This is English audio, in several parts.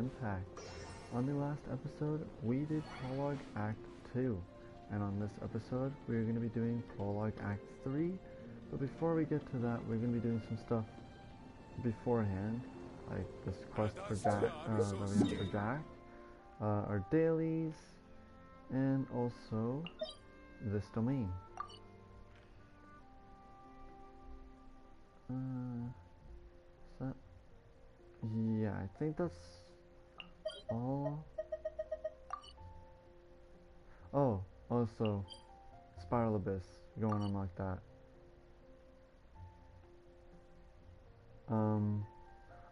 jam-packed. On the last episode, we did Prologue Act 2, and on this episode, we're going to be doing Prologue Act 3. But before we get to that, we're going to be doing some stuff beforehand, like this quest for Jack, that we have for Jack, our dailies, and also this domain. So, yeah, I think that's all. Oh, also, Spiral Abyss. Go and unlock that.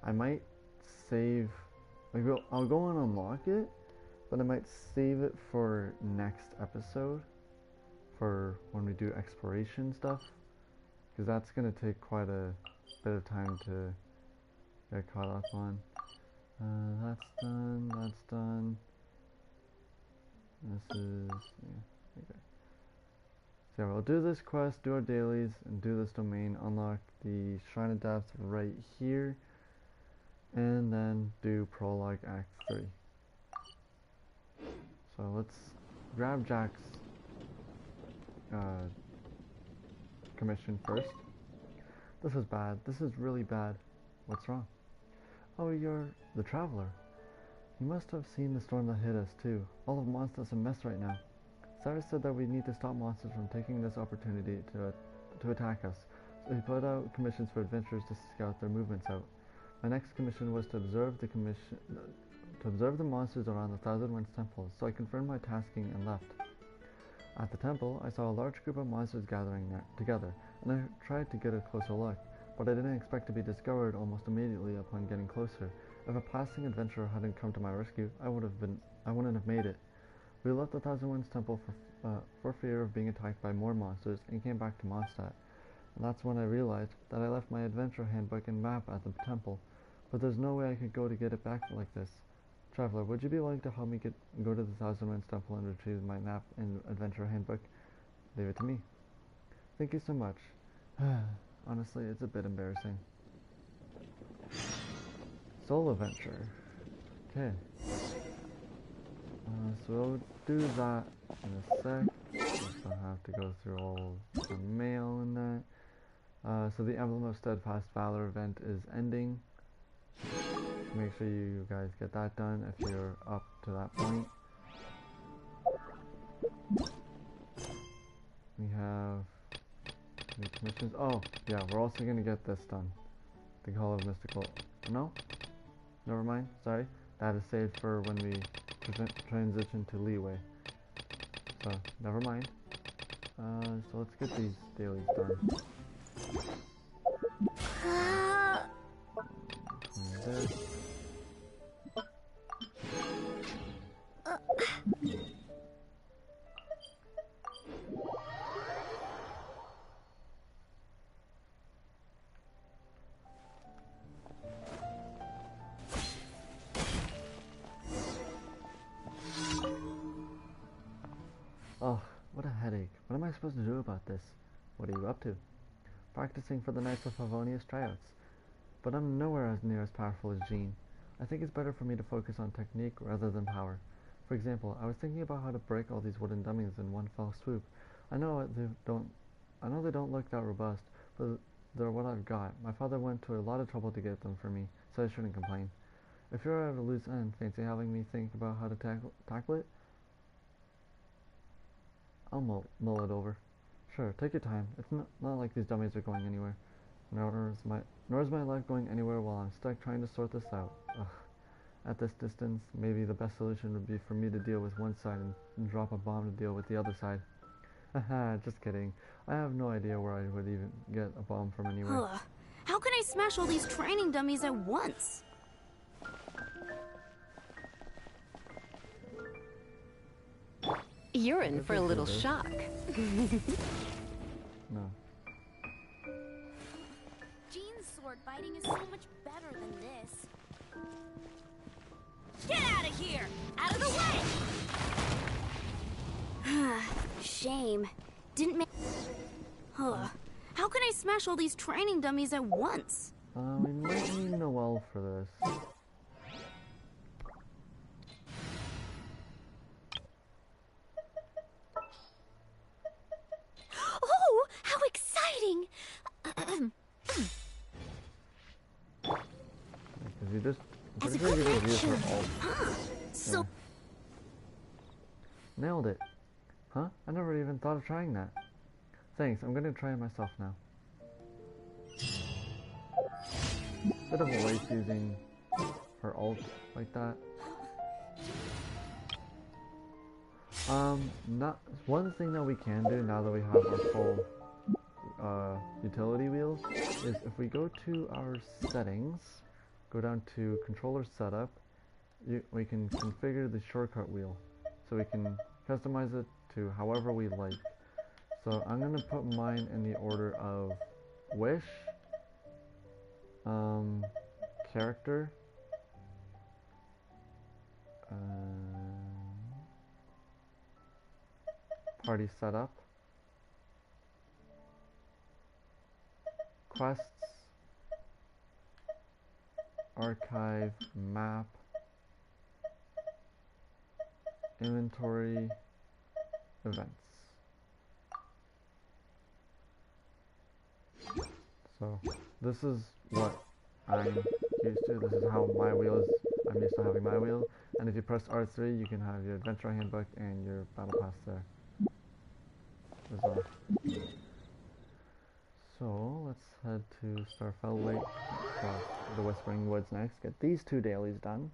I might save. I'll go and unlock it, but I might save it for next episode, for when we do exploration stuff, because that's gonna take quite a bit of time to get caught up on. That's done. That's done. This is okay. So we'll do this quest, do our dailies, and do this domain. Unlock the Shrine of Depth right here, and then do Prologue Act 3. So let's grab Jack's commission first. This is bad. This is really bad. What's wrong? Oh, you're the Traveler. You must have seen the storm that hit us too. All of Mondstadt's a mess right now. Cyrus said that we need to stop monsters from taking this opportunity to attack us. So he put out commissions for adventurers to scout their movements out. My next commission was to observe the monsters around the Thousand Winds Temple, so I confirmed my tasking and left. At the temple, I saw a large group of monsters gathering there together, and I tried to get a closer look, but I didn't expect to be discovered almost immediately upon getting closer. If a passing adventurer hadn't come to my rescue, I wouldn't have made it. We left the Thousand Winds Temple for fear of being attacked by more monsters and came back to Mondstadt. And that's when I realized that I left my adventure handbook and map at the temple, but there's no way I could go to get it back like this. Traveler, would you be willing to help me go to the Thousand Winds Temple and retrieve my map and adventure handbook? Leave it to me. Thank you so much. Honestly, it's a bit embarrassing. Solo adventure. Okay. So we'll do that in a sec. I'll have to go through all the mail and that. So the Emblem of Steadfast Valor event is ending. Make sure you guys get that done if you're up to that point. We have new commissions. Oh, yeah, we're also gonna get this done. The Call of Mystical. No? Never mind. Sorry. That is saved for when we transition to Leeway. So, never mind. So let's get these dailies done. This. Oh, what a headache. What am I supposed to do about this? What are you up to? Practicing for the Knights of Favonius tryouts. But I'm nowhere as near as powerful as Jean. I think it's better for me to focus on technique rather than power. For example, I was thinking about how to break all these wooden dummies in one fell swoop. I know they don't look that robust, but they're what I've got. My father went to a lot of trouble to get them for me, so I shouldn't complain. If you're at a loose end, fancy having me think about how to tackle it? I'll mull it over. Sure, take your time. It's not like these dummies are going anywhere. Nor is my life going anywhere while I'm stuck trying to sort this out. Ugh. At this distance, maybe the best solution would be for me to deal with one side and drop a bomb to deal with the other side. Haha, just kidding. I have no idea where I would even get a bomb from anywhere. How can I smash all these training dummies at once? You're in for a little shock. No. Jean's sword fighting is so much better than this. Get out of here! Out of the way! Shame. Didn't make... How can I smash all these training dummies at once? We might need Noelle for this. sure you can use her connection. ult. Huh. So Yeah. Nailed it. Huh? I never even thought of trying that. Thanks, I'm gonna try it myself now. Bit of a waste using her ult like that. Not one thing that we can do now that we have our full utility wheels is if we go to our settings, go down to controller setup, we can configure the shortcut wheel, so we can customize it to however we like. So I'm gonna put mine in the order of wish, character, party setup, quests, archive, map, inventory, events. So this is what I'm used to. This is how my wheel is. I'm used to having my wheel. And if you press R3, you can have your adventure handbook and your battle pass there as well. So let's head to Starfell Lake, the Whispering Woods next. Get these 2 dailies done.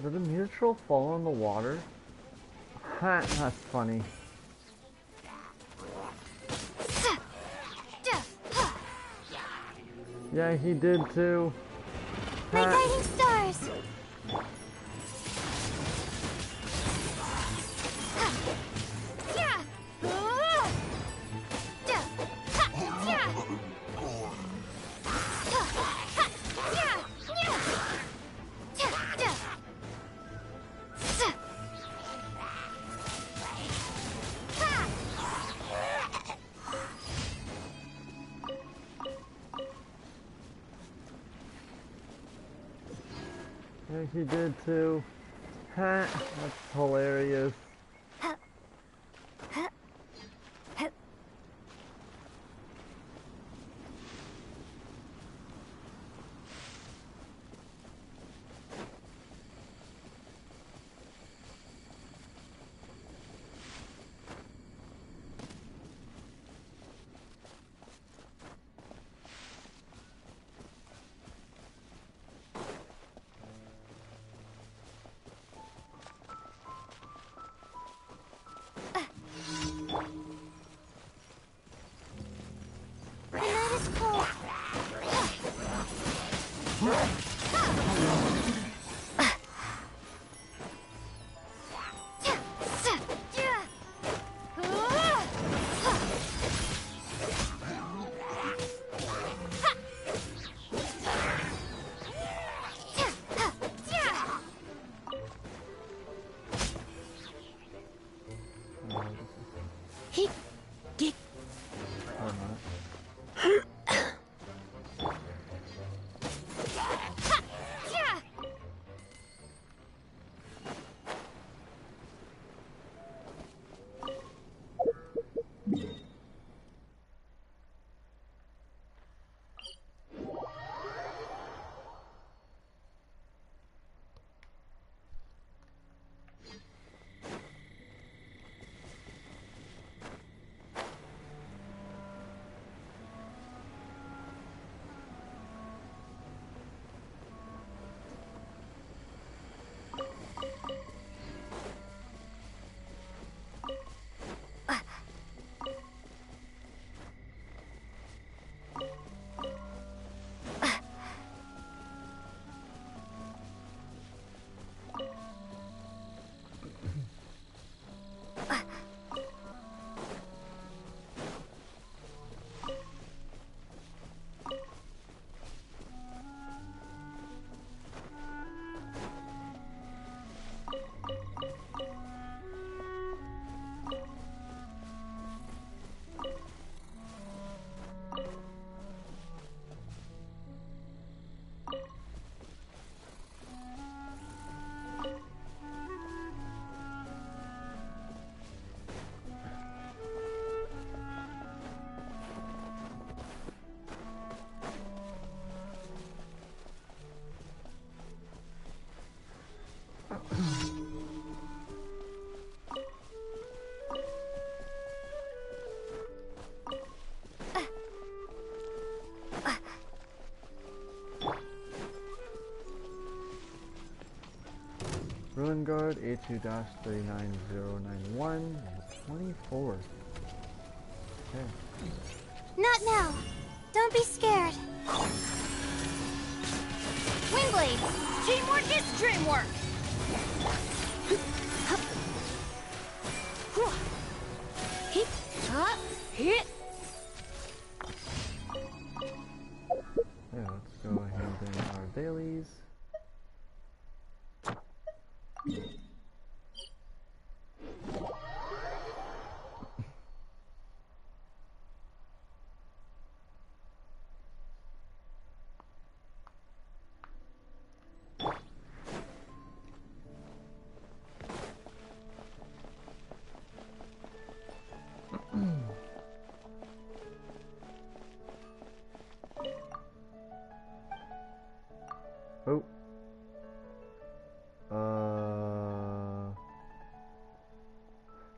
Did the neutral fall in the water? Ha, that's funny. Yeah, he did too. my Ha. guiding stars. Yeah, he did too. Ha, that's hilarious. Island Guard, A2-39091, 24. Okay. Not now. Don't be scared. Wingblade! Teamwork is dreamwork! Hit! Hit! Yeah, let's go hand in our dailies. Oh.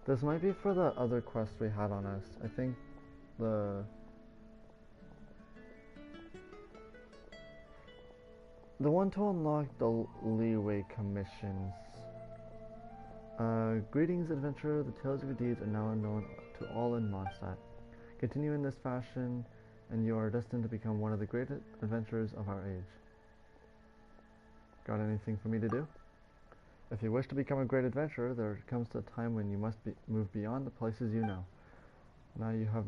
This might be for the other quest we had on us. I think the one to unlock the leeway commissions. Greetings, adventurer. The tales of your deeds are now known to all in Mondstadt. Continue in this fashion, and you are destined to become one of the greatest adventurers of our age. Got anything for me to do? If you wish to become a great adventurer, there comes a time when you must move beyond the places you know. Now you have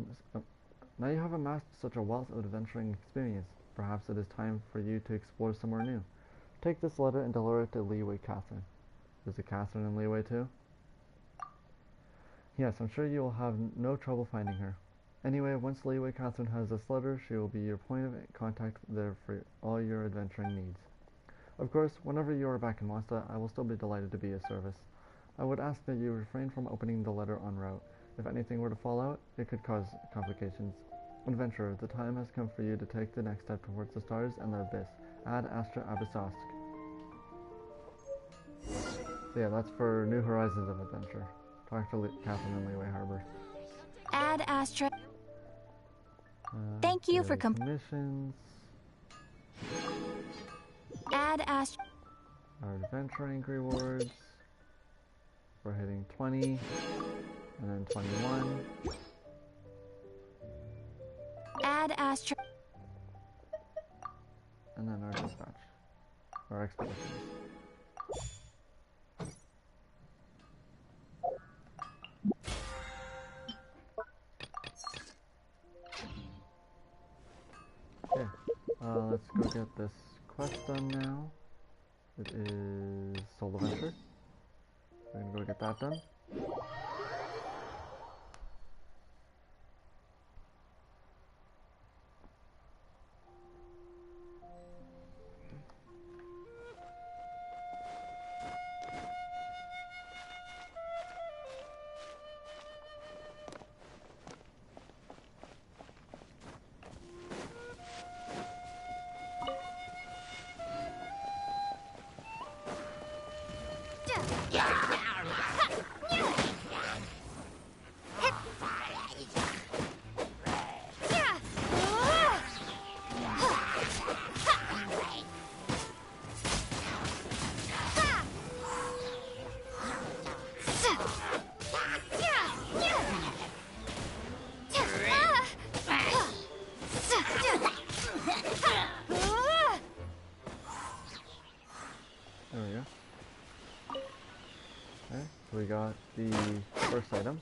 amassed such a wealth of adventuring experience. Perhaps it is time for you to explore somewhere new. Take this letter and deliver it to Leeway Catherine. Is it Catherine in Leeway too? Yes, I'm sure you will have no trouble finding her. Anyway, once Leeway Catherine has this letter, she will be your point of contact there for all your adventuring needs. Of course, whenever you are back in Mondstadt, I will still be delighted to be of service. I would ask that you refrain from opening the letter en route. If anything were to fall out, it could cause complications. Adventurer, the time has come for you to take the next step towards the stars and the abyss. Ad Astra Abyssosk. So yeah, that's for New Horizons of Adventure. Talk to Catherine in Leeway Harbor. Ad Astra. Thank you for commissions. Ad Astra. Our adventuring rewards. We're hitting 20, and then 21. Ad Astra. And then our dispatch. Our expeditions. Okay, let's go get this quest done now. It is Soul Adventure. We're gonna go get that done. There we go. Okay, so we got the first item,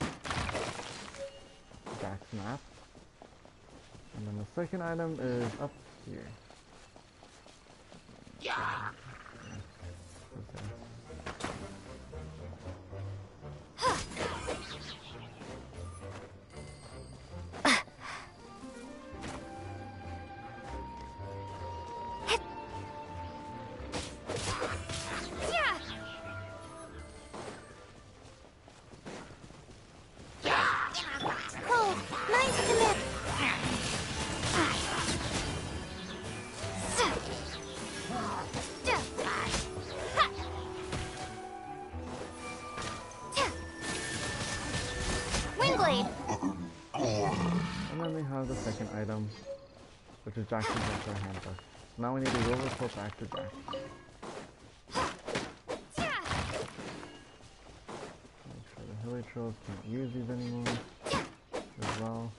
Jack's map, and then the second item is up here. And then we have the second item, which is Jack's Adventure Handbook. Now we need to roll report back to Jack. Elytros. Can't use these anymore as well.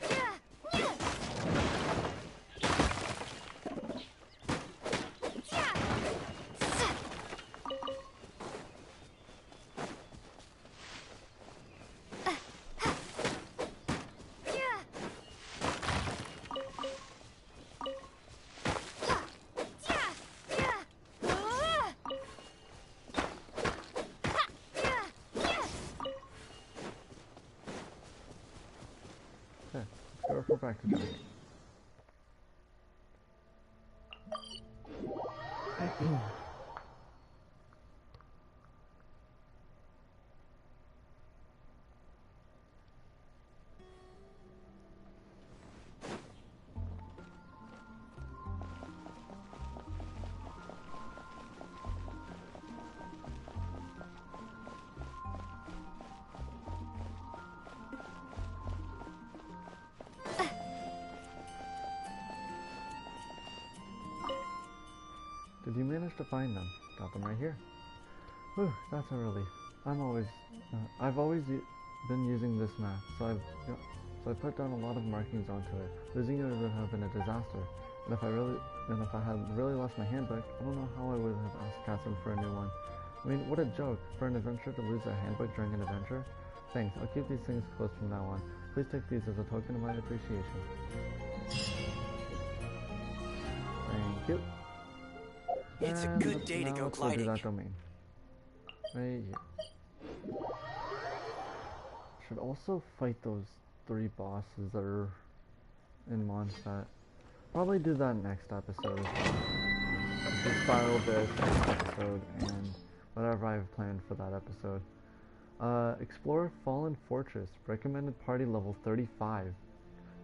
Okay, let's go for back to Jack. Did you manage to find them? Got them right here. Whew, that's a relief. I've always been using this map, so I put down a lot of markings onto it. Losing it would have been a disaster. And if I had really lost my handbook, I don't know how I would have asked Catherine for a new one. I mean, what a joke for an adventurer to lose a handbook during an adventure. Thanks, I'll keep these things close from now on. Please take these as a token of my appreciation. Thank you. It's a good day to go let's gliding. Do that domain. Right here. Should also fight those 3 bosses that are in Mondstadt. Probably do that next episode as well. Do Spiral this next episode and whatever I have planned for that episode. Explore Fallen Fortress. Recommended party level 35.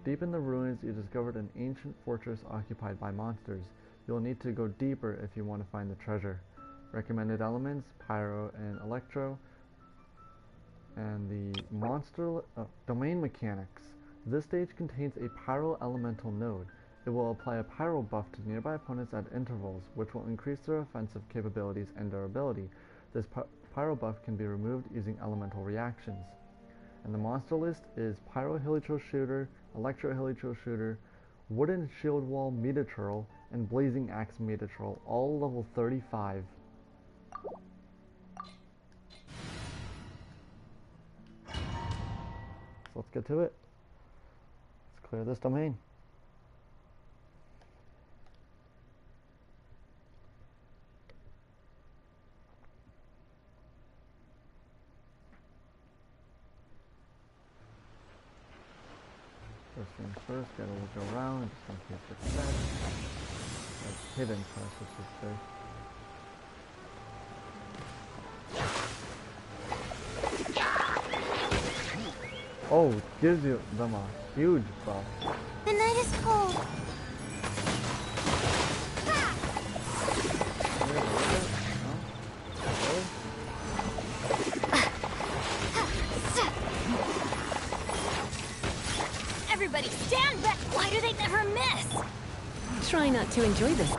Deep in the ruins, you discovered an ancient fortress occupied by monsters. You'll need to go deeper if you want to find the treasure. Recommended elements, pyro and electro. And the monster domain mechanics. This stage contains a pyro elemental node. It will apply a pyro buff to nearby opponents at intervals, which will increase their offensive capabilities and durability. This pyro buff can be removed using elemental reactions. And the monster list is Pyro Helitro Shooter, Electro Helitro Shooter, Wooden Shield Wall Metaturl, and Blazing Axe Metaturl, all level 35. So let's get to it. Let's clear this domain. First things first, gotta look around just in case it's dead. Like hidden first, I should say. Oh, it gives you them a huge buff. The night is cold. Everybody stand back! Why do they never miss? Try not to enjoy this.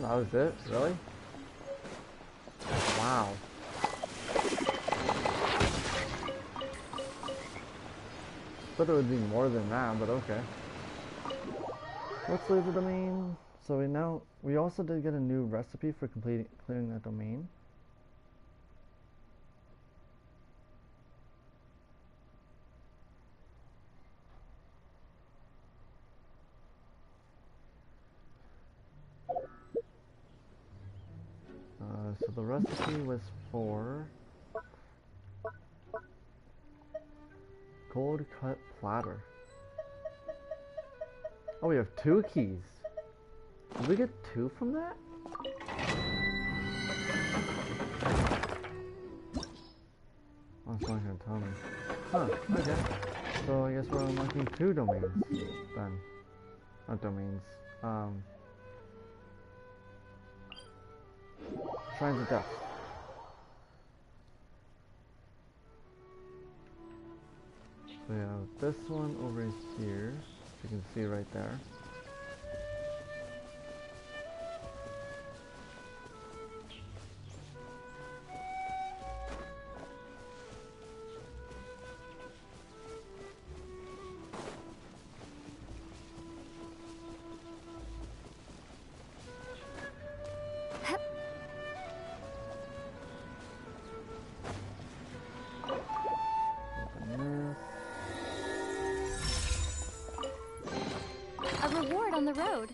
That was it? Really? Wow. Thought it would be more than that, but okay. Let's leave the domain. So we also did get a new recipe for clearing that domain. So the recipe was for gold cut platter. Oh, we have 2 keys. Did we get 2 from that? Oh, it's not gonna tell me. Huh, okay. So I guess we're unlocking 2 domains then. Not domains. Shrines of Death. So we have this one over here. You can see right there. A reward on the road.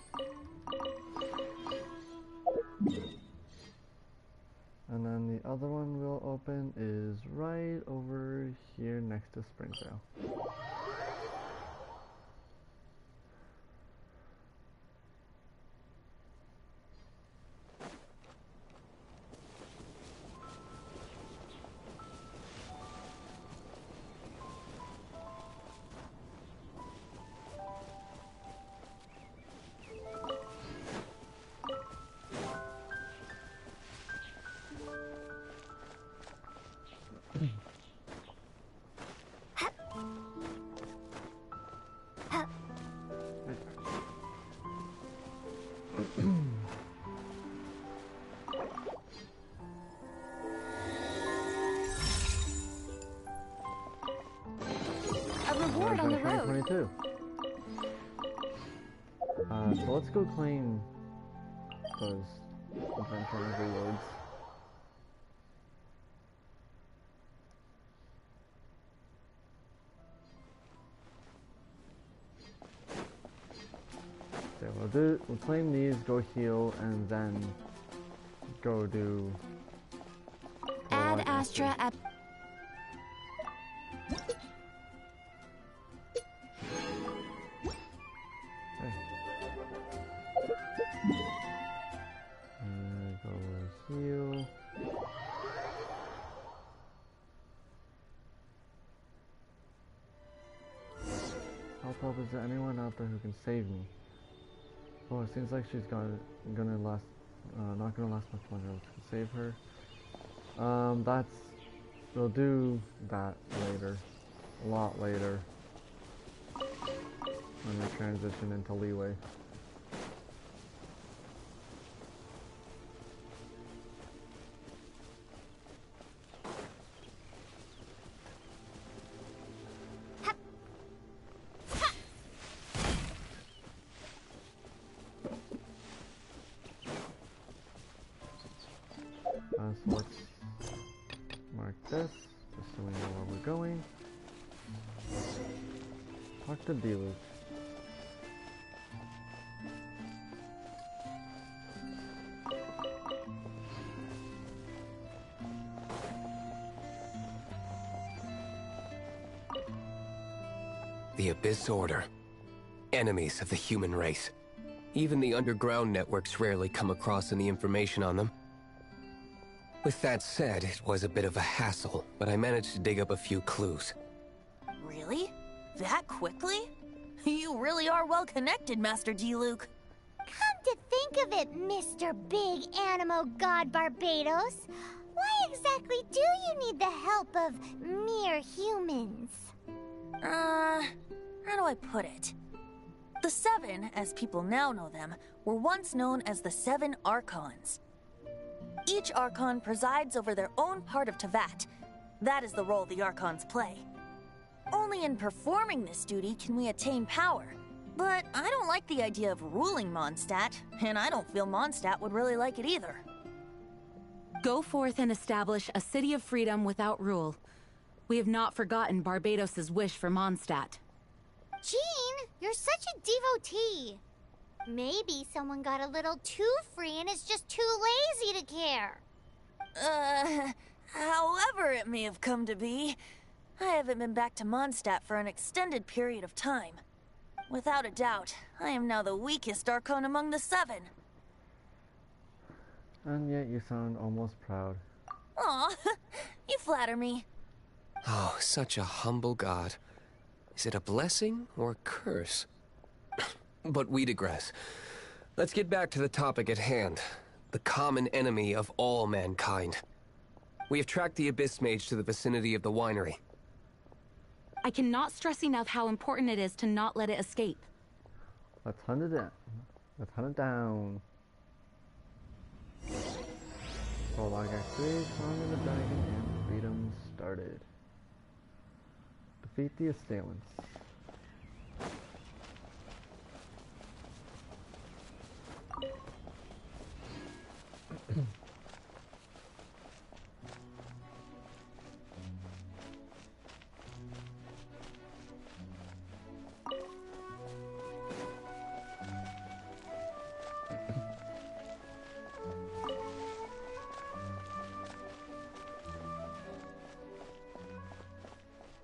And then the other one we'll open is right over here next to Springvale. A reward on the road. 2022. So let's go claim those adventure rewards. Okay, we'll claim these, go heal, and then go do Add Astra at. Go heal. Help, is there anyone out there who can save me? Oh, it seems like she's gonna last, not gonna last much longer. Let's save her. We'll do that later. A lot later. When we transition into Leeway. So let's mark this, just so we know where we're going. Talk to Diluc. The Abyss Order. Enemies of the human race. Even the underground networks rarely come across any information on them. With that said, it was a bit of a hassle, but I managed to dig up a few clues. Really? That quickly? You really are well connected, Master Diluc. Come to think of it, Mr. Big Animo God Barbados, why exactly do you need the help of mere humans? How do I put it? The Seven, as people now know them, were once known as the Seven Archons. Each Archon presides over their own part of Teyvat. That is the role the Archons play. Only in performing this duty can we attain power. But I don't like the idea of ruling Mondstadt, and I don't feel Mondstadt would really like it either. Go forth and establish a city of freedom without rule. We have not forgotten Barbados' wish for Mondstadt. Jean, you're such a devotee. Maybe someone got a little too free and is just too lazy to care. However it may have come to be, I haven't been back to Mondstadt for an extended period of time. Without a doubt, I am now the weakest Archon among the 7. And yet you sound almost proud. Aw, you flatter me. Oh, such a humble god. Is it a blessing or a curse? But we digress. Let's get back to the topic at hand. The common enemy of all mankind. We have tracked the Abyss Mage to the vicinity of the winery. I cannot stress enough how important it is to not let it escape. Let's hunt it down. Let's hunt it down. Prologue Act 3, Song of the Dragon, and Freedom started. Defeat the assailants.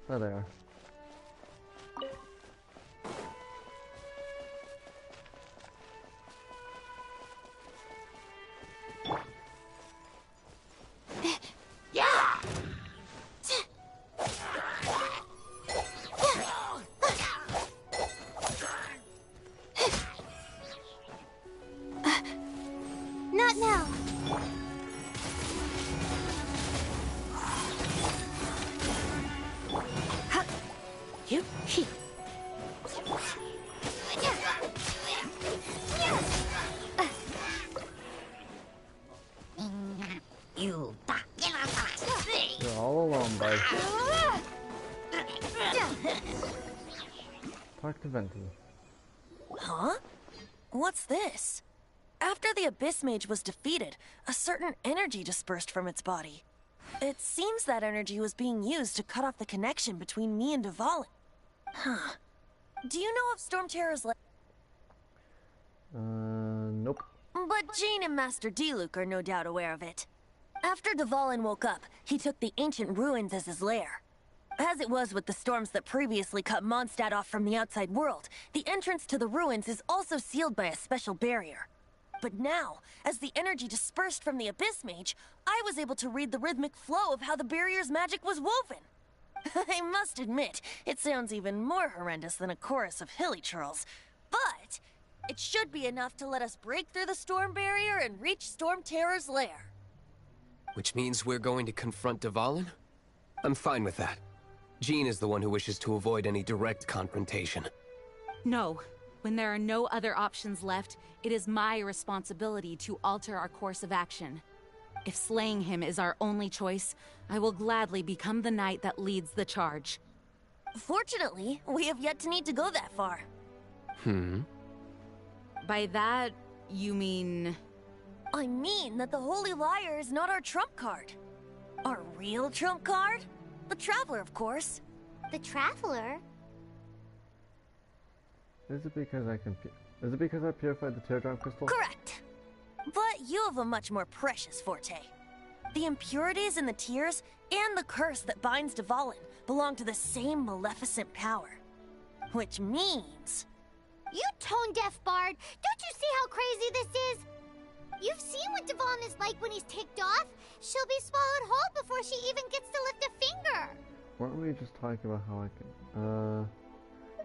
There they are. Not now. You're all alone, bud. Talk to Venti. Huh? What's this? After the Abyss Mage was defeated, a certain energy dispersed from its body. It seems that energy was being used to cut off the connection between me and Dvalin. Huh. Do you know of Storm Terror's Nope. But Jean and Master Diluc are no doubt aware of it. After Dvalin woke up, he took the ancient ruins as his lair. As it was with the storms that previously cut Mondstadt off from the outside world, the entrance to the ruins is also sealed by a special barrier. But now, as the energy dispersed from the Abyss Mage, I was able to read the rhythmic flow of how the barrier's magic was woven. I must admit, it sounds even more horrendous than a chorus of hilly churls. But it should be enough to let us break through the storm barrier and reach Storm Terror's lair. Which means we're going to confront Dvalin? I'm fine with that. Jean is the one who wishes to avoid any direct confrontation. No. When there are no other options left, it is my responsibility to alter our course of action. If slaying him is our only choice, I will gladly become the knight that leads the charge. Fortunately, we have yet to need to go that far. By that, you mean... I mean that the Holy Liar is not our trump card. Our real trump card? The Traveler, of course. The Traveler? Is it because I purified the teardrop crystal? Correct. But you have a much more precious forte. The impurities in the tears and the curse that binds Dvalin belong to the same maleficent power. Which means... You tone-deaf bard! Don't you see how crazy this is? You've seen what Dvalin is like when he's ticked off. She'll be swallowed whole before she even gets to lift a finger. Weren't we just talking about how I can...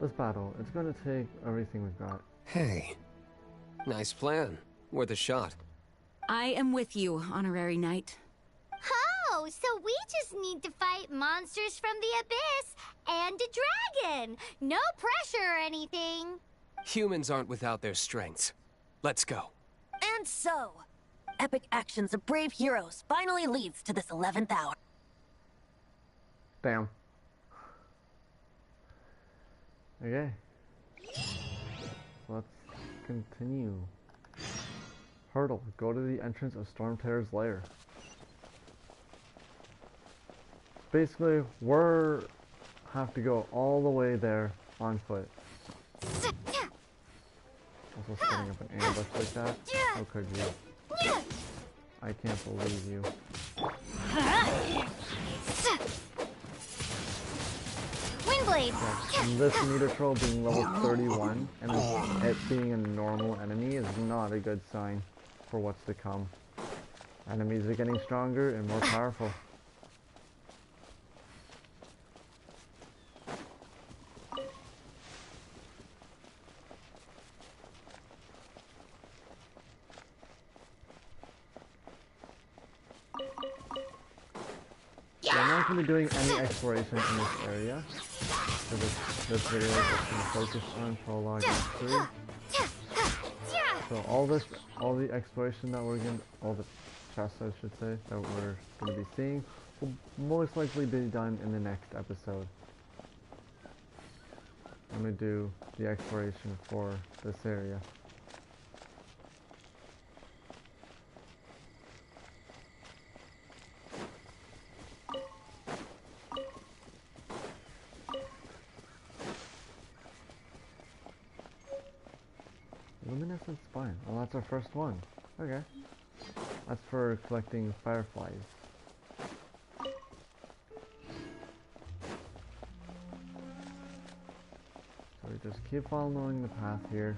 This battle, it's gonna take everything we've got. Hey, nice plan. Worth a shot. I am with you, Honorary Knight. Oh, so we just need to fight monsters from the abyss and a dragon. No pressure or anything. Humans aren't without their strengths. Let's go. And so, epic actions of brave heroes finally leads to this 11th hour. Damn. Okay. Let's continue. Hurdle, go to the entrance of Storm Terror's lair. Basically, have to go all the way there on foot. Also setting up an ambush like that? How could you? I can't believe you. blade. Yeah, and this meter troll being level 31 and it being a normal enemy is not a good sign for what's to come. Enemies are getting stronger and more powerful. I'm not going to be doing any exploration in this area. So this video is just going to focus on Prologue Act 3. So all the exploration that we're going, all the chests I should say, that we're going to be seeing will most likely be done in the next episode. I'm going to do the exploration for this area. Luminescent spine. Oh, that's our first one. Okay. That's for collecting fireflies. So we just keep following the path here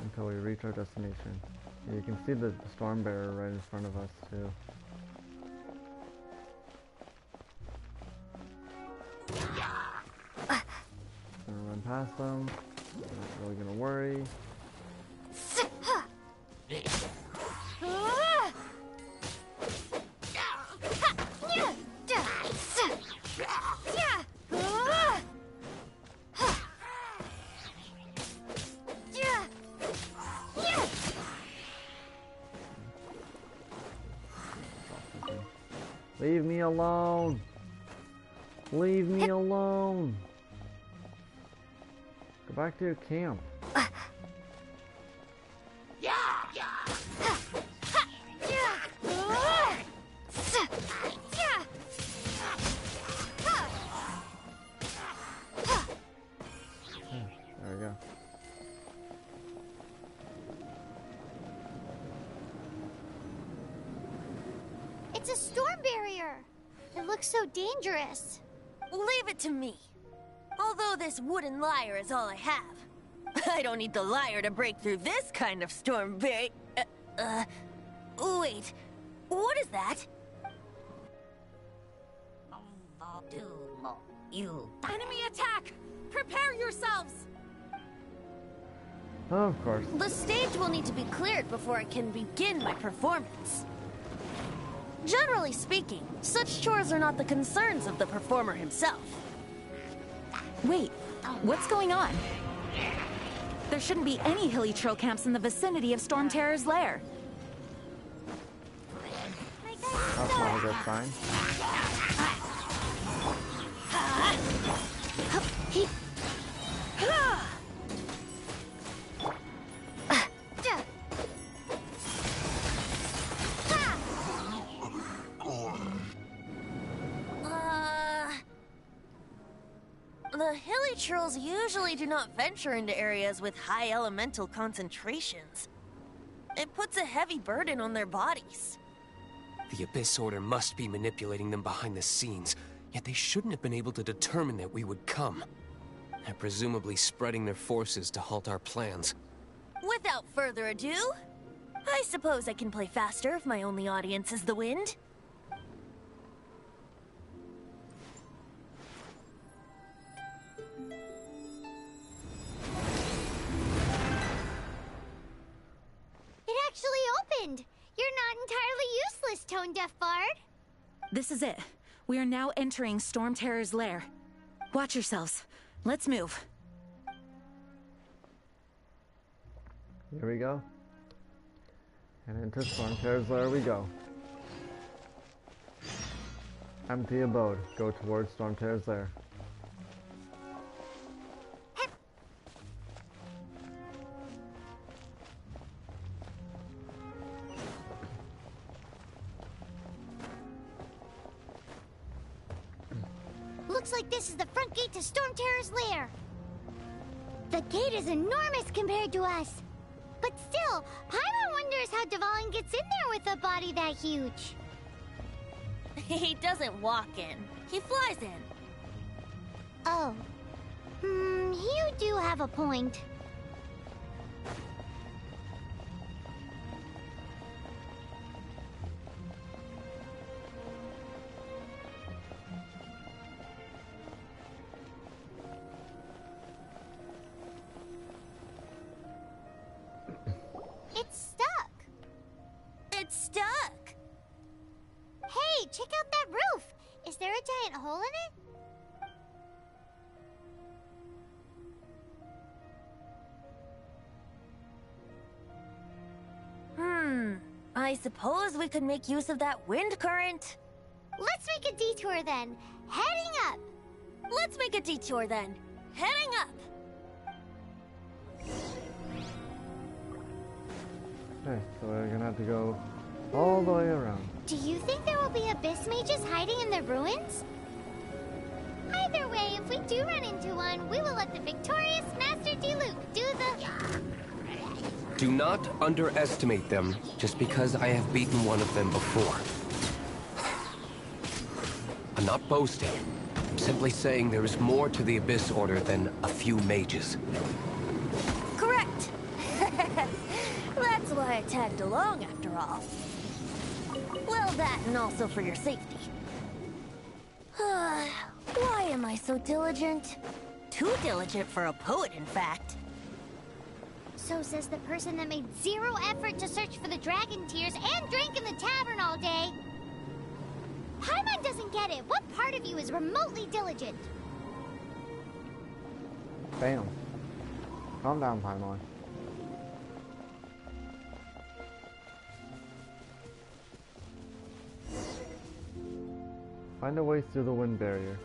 until we reach our destination. And you can see the storm bearer right in front of us too. Run past them. Not really gonna worry. Leave me alone. Leave me alone. Go back to your camp. There we go. It's a storm barrier. It looks so dangerous. Leave it to me. Although this wooden lyre is all I have. I don't need the lyre to break through this kind of storm barrier. Wait. What is that? Enemy attack! Prepare yourselves! Oh, of course. The stage will need to be cleared before I can begin my performance. Generally speaking, such chores are not the concerns of the performer himself. Wait, what's going on? There shouldn't be any hilly troll camps in the vicinity of Storm Terror's lair. That's not a good sign. The hilly trolls usually do not venture into areas with high elemental concentrations. It puts a heavy burden on their bodies. The Abyss Order must be manipulating them behind the scenes, yet they shouldn't have been able to determine that we would come. They're presumably spreading their forces to halt our plans. Without further ado, I suppose I can play faster if my only audience is the wind. It actually opened. You're not entirely useless, Tone Deaf Bard. This is it. We are now entering Storm Terror's lair. Watch yourselves. Let's move. Here we go. And into Storm Terror's lair we go. Empty abode. Go towards Storm Terror's lair. Looks like this is the front gate to Storm Terror's lair. The gate is enormous compared to us. But still, Paimon wonders how Dvalin gets in there with a body that huge. He doesn't walk in. He flies in. Oh. You do have a point. It's stuck. It's stuck. Hey, check out that roof. Is there a giant hole in it? I suppose we could make use of that wind current. Let's make a detour then. Heading up. Let's make a detour then. Heading up. Okay, so we're gonna have to go all the way around. Do you think there will be abyss mages hiding in the ruins? Either way, if we do run into one, we will let the victorious Master Diluc do the... Do not underestimate them, just because I have beaten one of them before. I'm not boasting. I'm simply saying there is more to the Abyss Order than a few mages. Correct. That's why I tagged along after all. Well, that and also for your safety. Why am I so diligent? Too diligent for a poet, in fact. So says the person that made zero effort to search for the dragon tears and drank in the tavern all day. Paimon doesn't get it. What part of you is remotely diligent? Bam. Calm down, Paimon. Find a way through the wind barrier.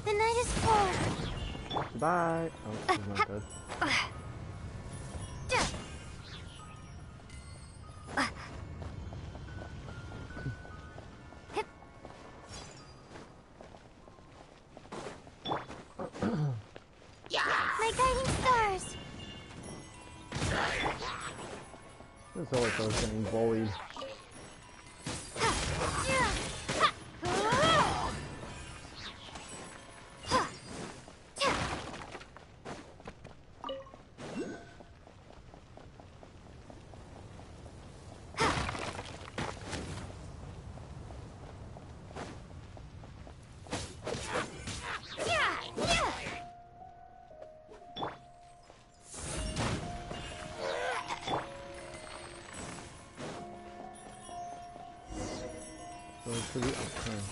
The night is cold. Goodbye. Oh, she's not dead. My guiding stars. This is always those getting bullied. Go to the upturn.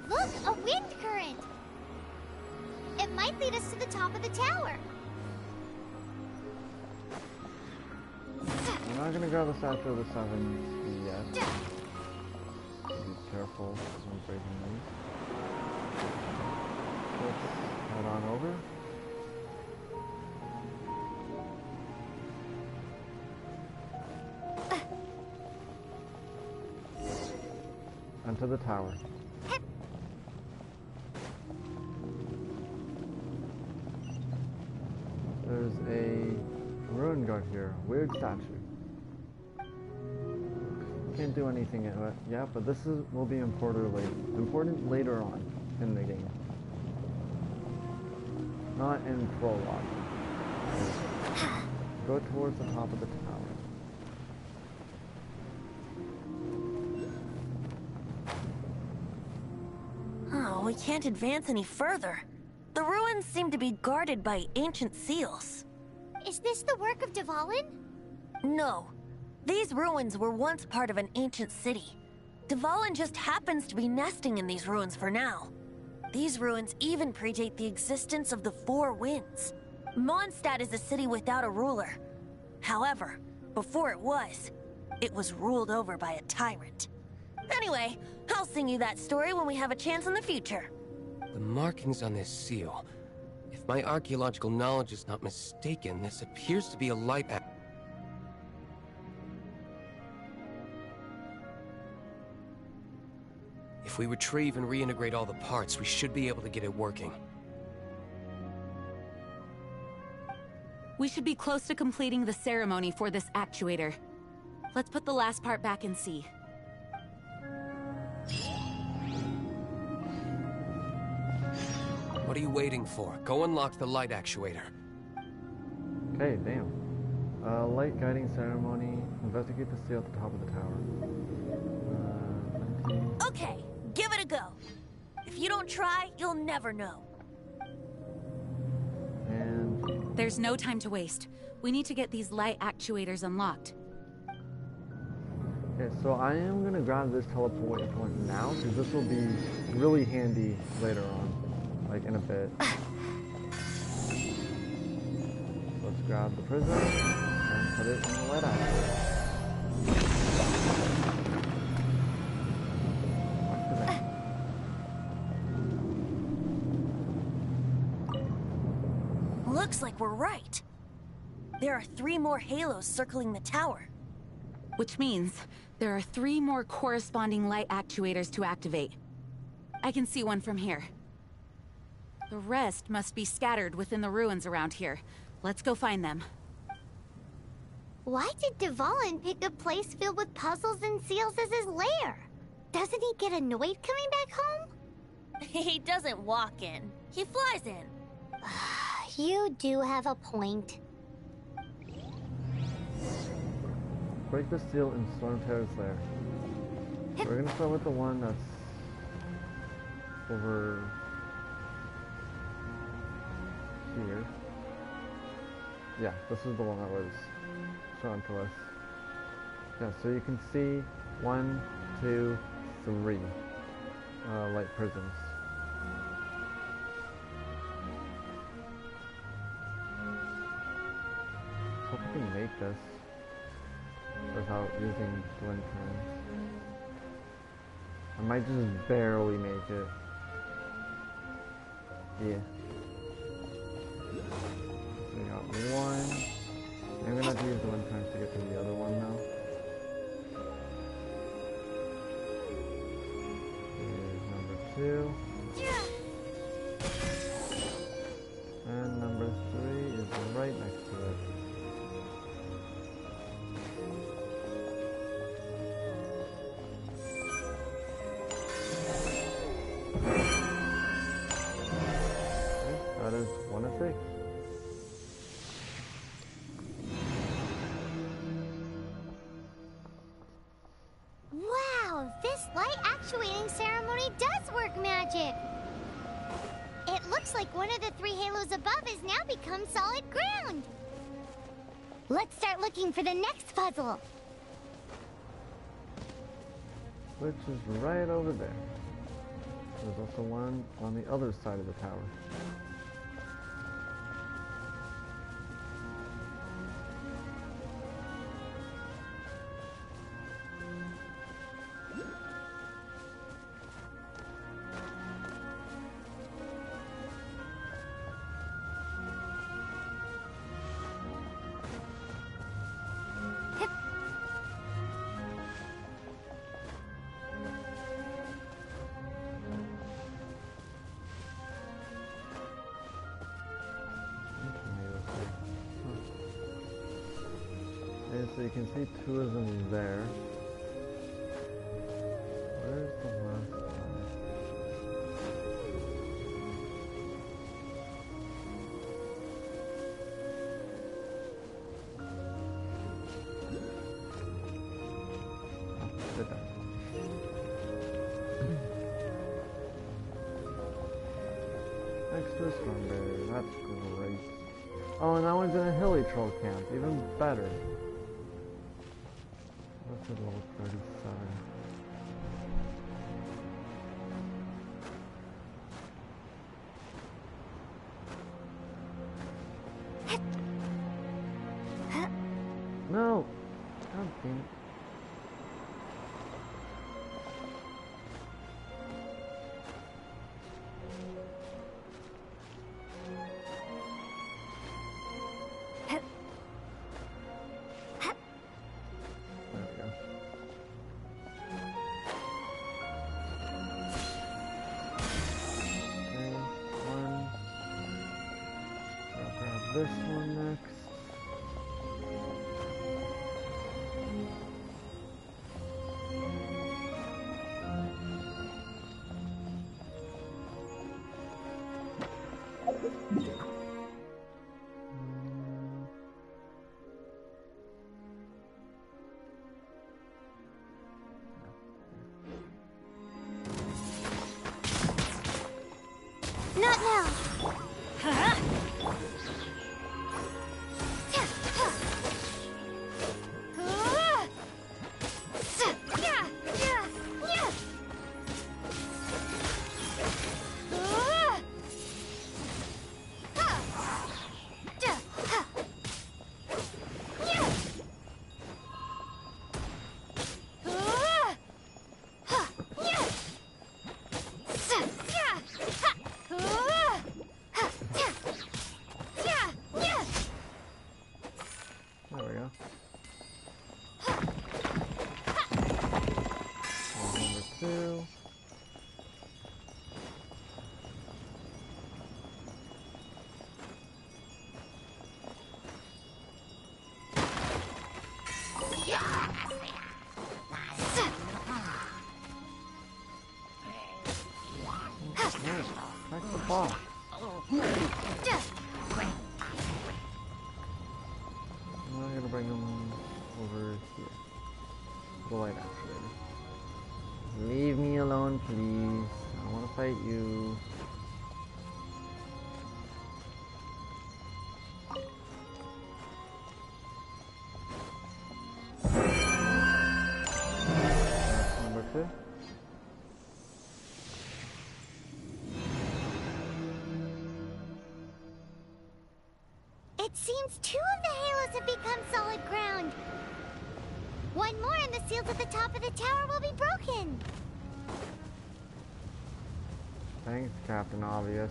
Look, a wind current. It might lead us to the top of the tower. I'm not gonna grab the statue of the Seven yet. Be careful when breaking these. Let's head on over. And to the tower. There's a ruin guard here. Weird statue. Can't do anything yet, but this will be important later on in the game. Not in Prologue. Go towards the top of the tower. Oh, we can't advance any further. The ruins seem to be guarded by ancient seals. Is this the work of Dvalin? No. These ruins were once part of an ancient city. Dvalin just happens to be nesting in these ruins for now. These ruins even predate the existence of the Four Winds. Mondstadt is a city without a ruler. However, before it was, It was ruled over by a tyrant. Anyway, I'll sing you that story when we have a chance in the future. The markings on this seal. If my archaeological knowledge is not mistaken, this appears to be a light act. If we retrieve and reintegrate all the parts, we should be able to get it working. We should be close to completing the ceremony for this actuator. Let's put the last part back and see. What are you waiting for? Go unlock the light actuator. Okay, damn. Light guiding ceremony. Investigate the seal at the top of the tower. 19. Okay, give it a go. If you don't try, you'll never know. And There's no time to waste. We need to get these light actuators unlocked. okay, so I am gonna grab this teleport point now because this will be really handy later on, like in a bit. Let's grab the prism and put it in the light actuator. Looks like we're right. There are 3 more halos circling the tower. Which means there are 3 more corresponding light actuators to activate. I can see one from here. The rest must be scattered within the ruins around here. Let's go find them. Why did Dvalin pick a place filled with puzzles and seals as his lair? Doesn't he get annoyed coming back home? He doesn't walk in. He flies in. You do have a point. Break the seal in Stormterror's lair. We're gonna start with the one that's over here. Yeah, this is the one that was shown to us. Yeah, so you can see 1, 2, 3 light prisms. Hope we can make this without using twin turns. I might just barely make it. Yeah. So we got one. I'm gonna have to use the wind turns to get to the other one now. Here's number 2. And number 3 is right next to it. That is 1 of 6. Wow, this light actuating ceremony does work magic! It looks like one of the 3 halos above has now become solid ground! Let's start looking for the next puzzle! Which is right over there. There's also one on the other side of the tower. Okay, so you can see 2 of them there. Where's the last one? Oh, did that. Extra strawberry, that's great. Oh, and that one's in a hilly troll camp, even better. What's at level 37? No! God damn it. this one next. Not now. There we go. Number 2. Back to the box. I'm gonna bring them over here. The light actuator. Leave me alone, please. I don't want to fight you. That's number 2. It seems 2 of the halos have become solid ground. One more and the seals at the top of the tower will be broken. Thanks, Captain Obvious.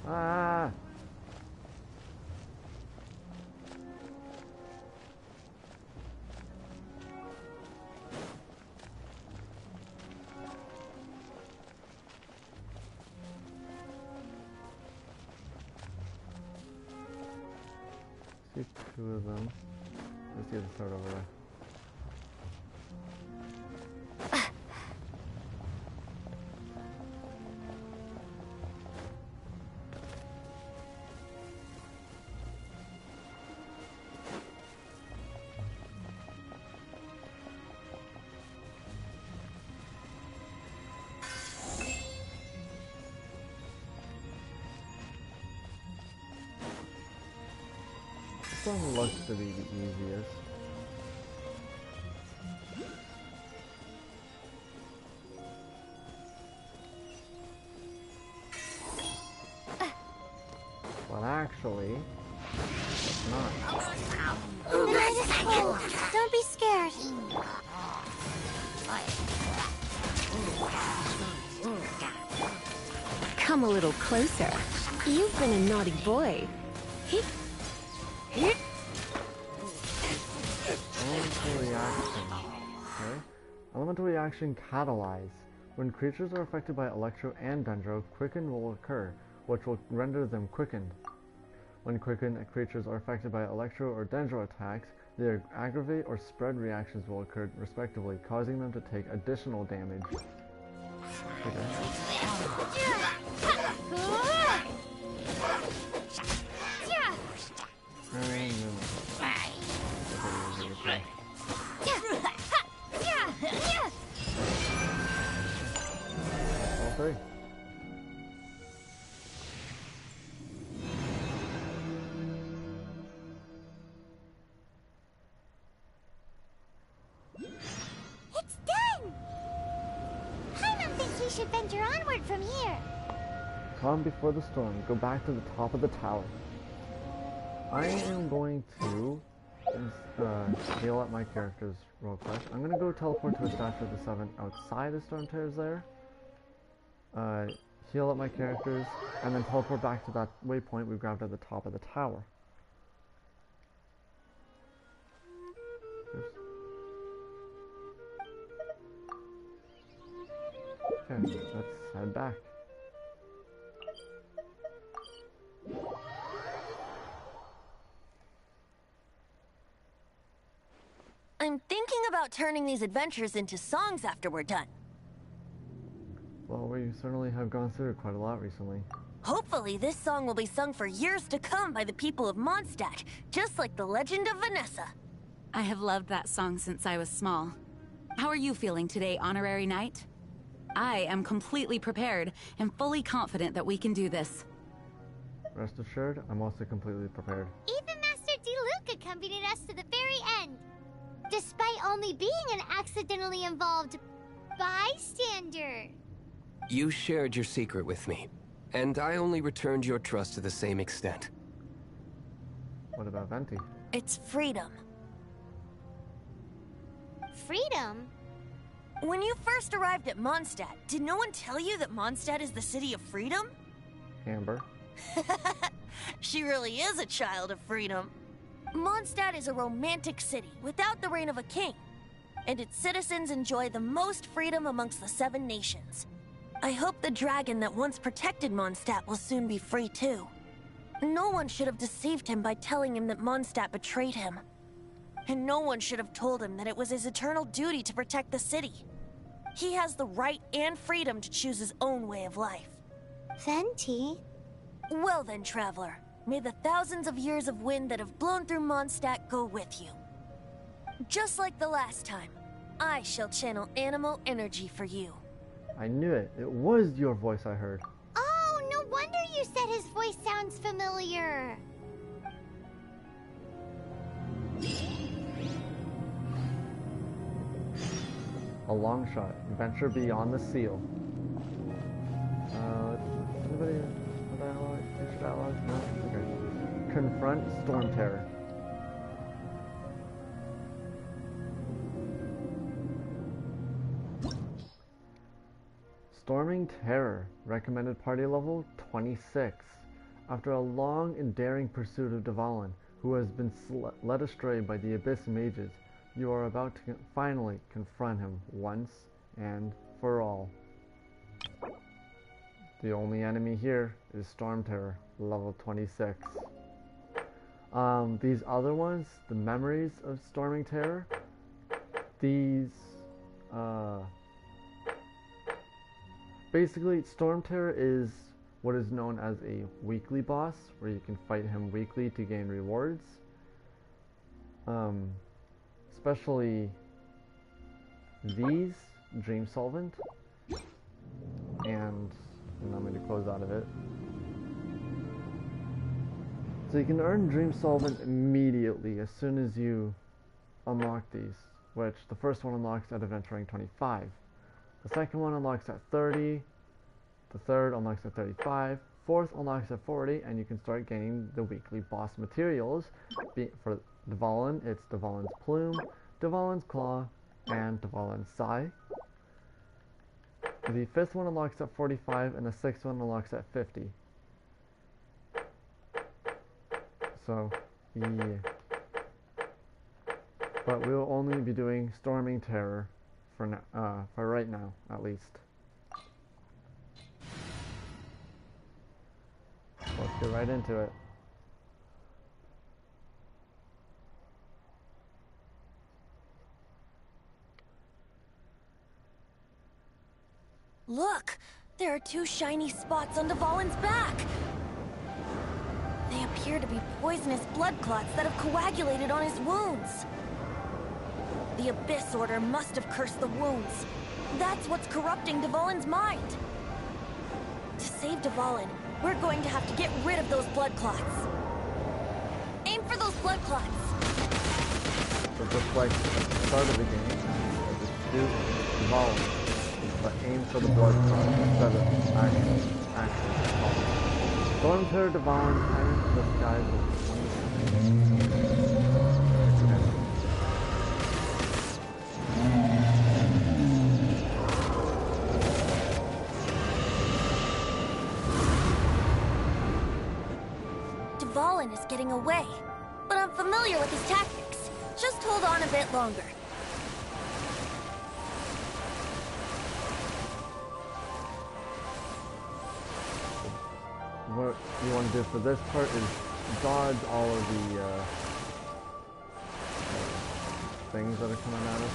Ah! See 2 of them. Let's see the start over there. This one looks to be the easiest. But actually, it's not. The night is cold. Don't be scared. Come a little closer. You've been a naughty boy. Elemental reaction. Okay. Elemental reaction catalyze. When creatures are affected by Electro and Dendro, Quicken will occur, which will render them quickened. When quickened creatures are affected by Electro or Dendro attacks, their aggravate or spread reactions will occur respectively, causing them to take additional damage. All 3. It's done! Paimon thinks we should venture onward from here. Calm before the storm. Go back to the top of the tower. I am going to heal up my characters real quick. I'm going to go teleport to a statue of the 7 outside the Storm Terrors there. Heal up my characters, and then teleport back to that waypoint we grabbed at the top of the tower. Oops. Okay, let's head back. I'm thinking about turning these adventures into songs after we're done. Well, we certainly have gone through quite a lot recently. Hopefully, this song will be sung for years to come by the people of Mondstadt, just like the legend of Vanessa. I have loved that song since I was small. How are you feeling today, Honorary Knight? I am completely prepared and fully confident that we can do this. Rest assured, I'm also completely prepared. Even Master D. Luke accompanied us to the very end, despite only being an accidentally involved bystander. You shared your secret with me, and I only returned your trust to the same extent. What about Venti? It's freedom. Freedom? When you first arrived at Mondstadt, did no one tell you that Mondstadt is the city of freedom? Amber? She really is a child of freedom. Mondstadt is a romantic city without the reign of a king, and its citizens enjoy the most freedom amongst the 7 nations. I hope the dragon that once protected Mondstadt will soon be free too. No one should have deceived him by telling him that Mondstadt betrayed him. And no one should have told him that it was his eternal duty to protect the city. He has the right and freedom to choose his own way of life. Venti? Well then, traveler, may the thousands of years of wind that have blown through Mondstadt go with you. Just like the last time, I shall channel animal energy for you. I knew it. It was your voice I heard. Oh, no wonder you said his voice sounds familiar. A long shot. Venture beyond the seal. Anybody have dialogue? Future dialogue? No? Okay. Confront Storm Terror. Storming Terror. Recommended party level 26. After a long and daring pursuit of Dvalin, who has been led astray by the Abyss Mages, you are about to finally confront him once and for all. The only enemy here is Storm Terror, level 26. These other ones, the memories of Storming Terror, these, basically Storm Terror is what is known as a weekly boss, where you can fight him weekly to gain rewards. Especially these, Dream Solvent, and I'm going to close out of it. So you can earn Dream Solvent immediately as soon as you unlock these, which the first one unlocks at Adventure Rank 25. The second one unlocks at 30, the third unlocks at 35, fourth unlocks at 40, and you can start gaining the weekly boss materials. For Dvalin, it's Dvalin's Plume, Dvalin's Claw, and Dvalin's Sai. The fifth one unlocks at 45, and the sixth one unlocks at 50. So, yeah. But we'll only be doing Storming Terror for now, for right now, at least. Let's get right into it. Look! There are 2 shiny spots on Dvalin's back! They appear to be poisonous blood clots that have coagulated on his wounds. The Abyss Order must have cursed the wounds. That's what's corrupting Dvalin's mind. To save Dvalin, we're going to have to get rid of those blood clots. Aim for those blood clots! So just like at the start of the game, just do Dvalin, but aim for the blood clot instead of action. Storm Terror Dvalin, and the skies Dvalin is getting away, but I'm familiar with his tactics. Just hold on a bit longer. What you want to do for this part is dodge all of the things that are coming at us.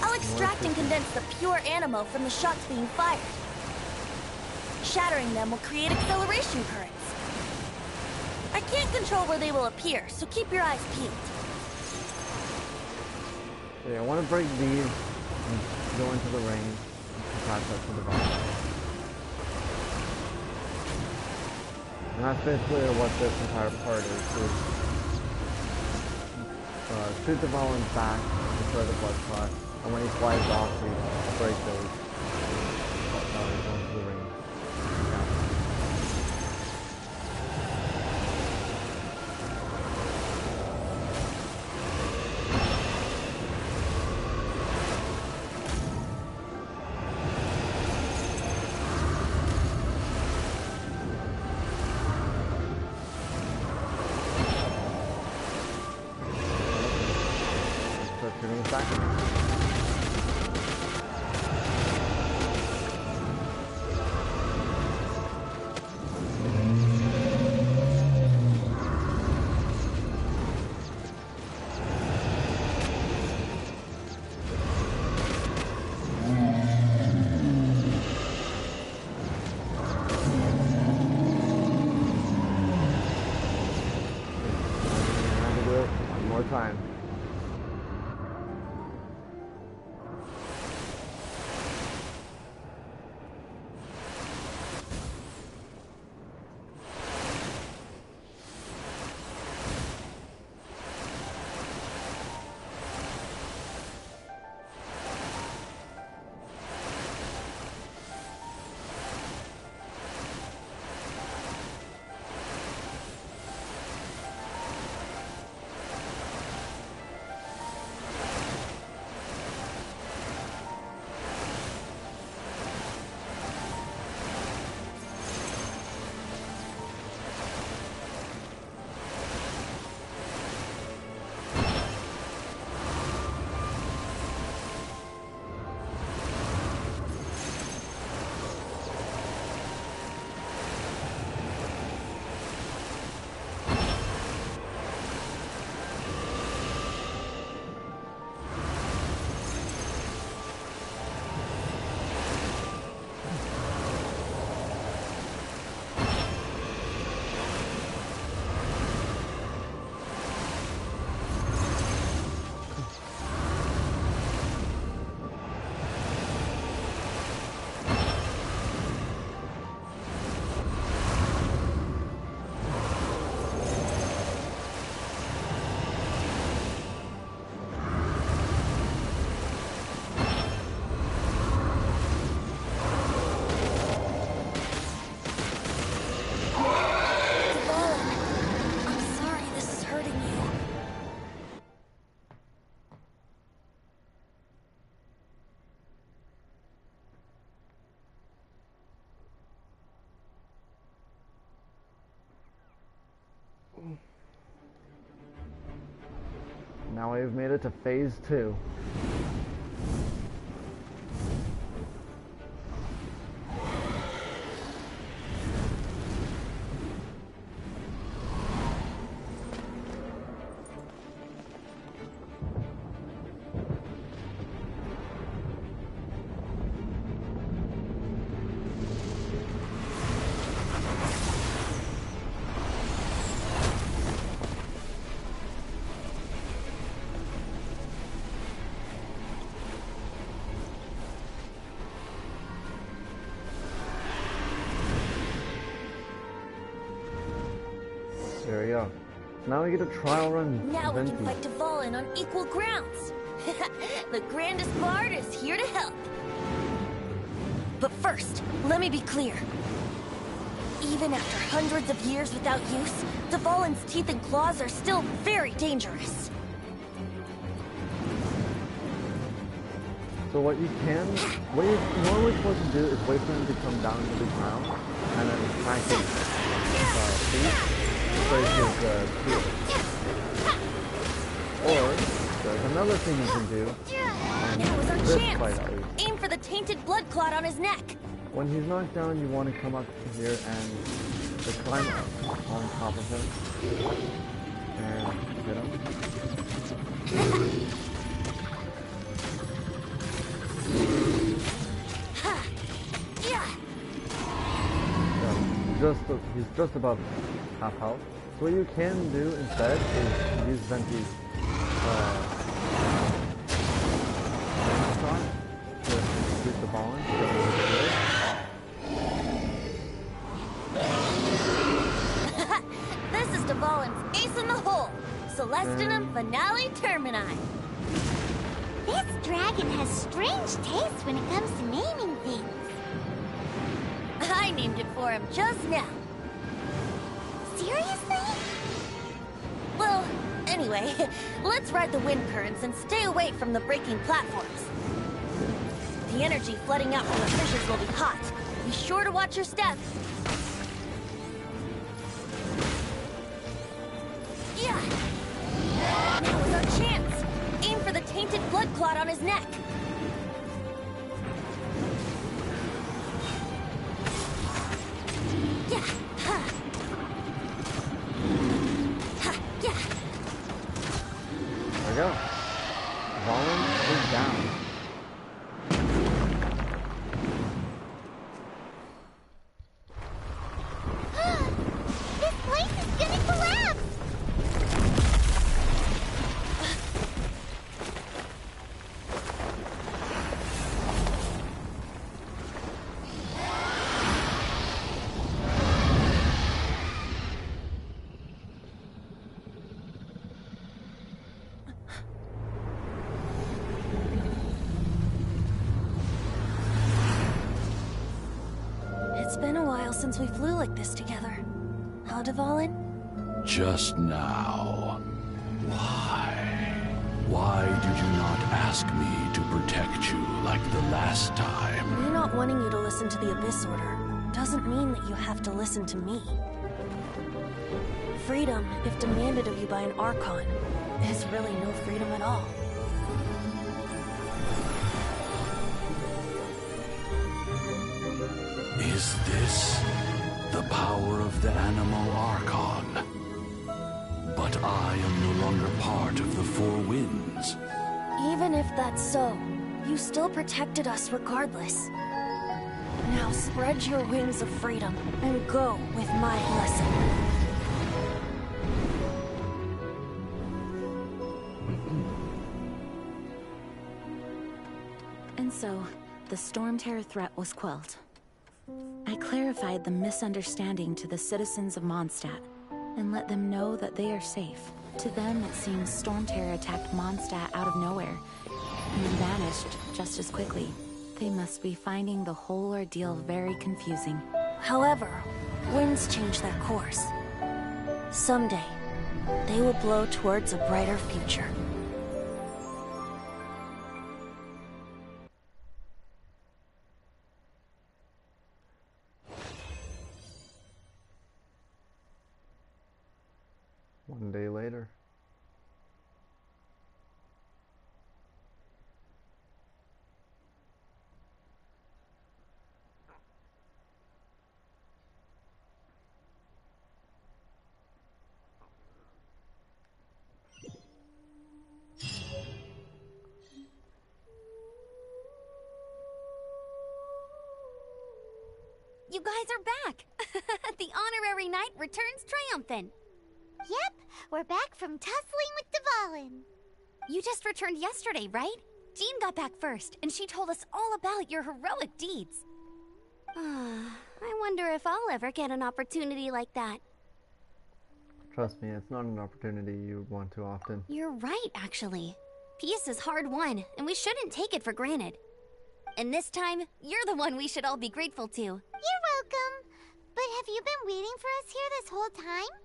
I'll extract and condense the pure animo from the shots being fired. Shattering them will create acceleration currents. I can't control where they will appear, so keep your eyes peeled. Yeah, I want to break these and go into the range and attach that to the bottom. And that's basically what this entire part is shoot the ball in back, destroy the blood clot, and when he flies off, we break those go into the range. Shooting us back. One more time. Now we've made it to phase 2. There we go. Now we get a trial run. Now we can fight Dvalin on equal grounds. The grandest bard is here to help. But first, let me be clear. Even after hundreds of years without use, Dvalin's teeth and claws are still very dangerous. So what you normally supposed to do is wait for him to come down to the ground and then attack his feet, break his teeth. Or another thing you can do, Now is our this chance. fight at least. Aim for the tainted blood clot on his neck. When he's knocked down, you want to come up here and climb up on top of him and hit him. He's just above half health. So what you can do instead is use Venti's shot to shoot the ball in. This is Dvalin's ace in the hole. Celestinum Finale Termini. This dragon has strange taste when it comes to naming things. I named it for him just now. Seriously? Well, anyway, let's ride the wind currents and stay away from the breaking platforms. The energy flooding out from the fissures will be hot. Be sure to watch your step. Yeah! Now is our chance. Aim for the tainted blood clot on his neck. Yeah! Ha! Ha! Yeah! There we go. Valen is down. This place is gonna collapse! It's been a while since we flew like this together. Huh, Dvalin? Just now. Why? Why did you not ask me to protect you like the last time? Me not wanting you to listen to the Abyss Order doesn't mean that you have to listen to me. Freedom, if demanded of you by an Archon, is really no freedom at all. Is this the power of the Animo Archon? But I am no longer part of the Four Winds. Even if that's so, you still protected us regardless. Now spread your wings of freedom and go with my blessing. And so, the Storm Terror threat was quelled. I clarified the misunderstanding to the citizens of Mondstadt, and let them know that they are safe. To them, it seems Storm Terror attacked Mondstadt out of nowhere, and then vanished just as quickly. They must be finding the whole ordeal very confusing. However, winds change their course. Someday, they will blow towards a brighter future. One day later. You guys are back! The honorary knight returns triumphant. Yep, we're back from tussling with Dvalin. You just returned yesterday, right? Jean got back first, and she told us all about your heroic deeds. I wonder if I'll ever get an opportunity like that. Trust me, it's not an opportunity you want too often. You're right, actually. Peace is hard won, and we shouldn't take it for granted. And this time, you're the one we should all be grateful to. You're welcome. But have you been waiting for us here this whole time?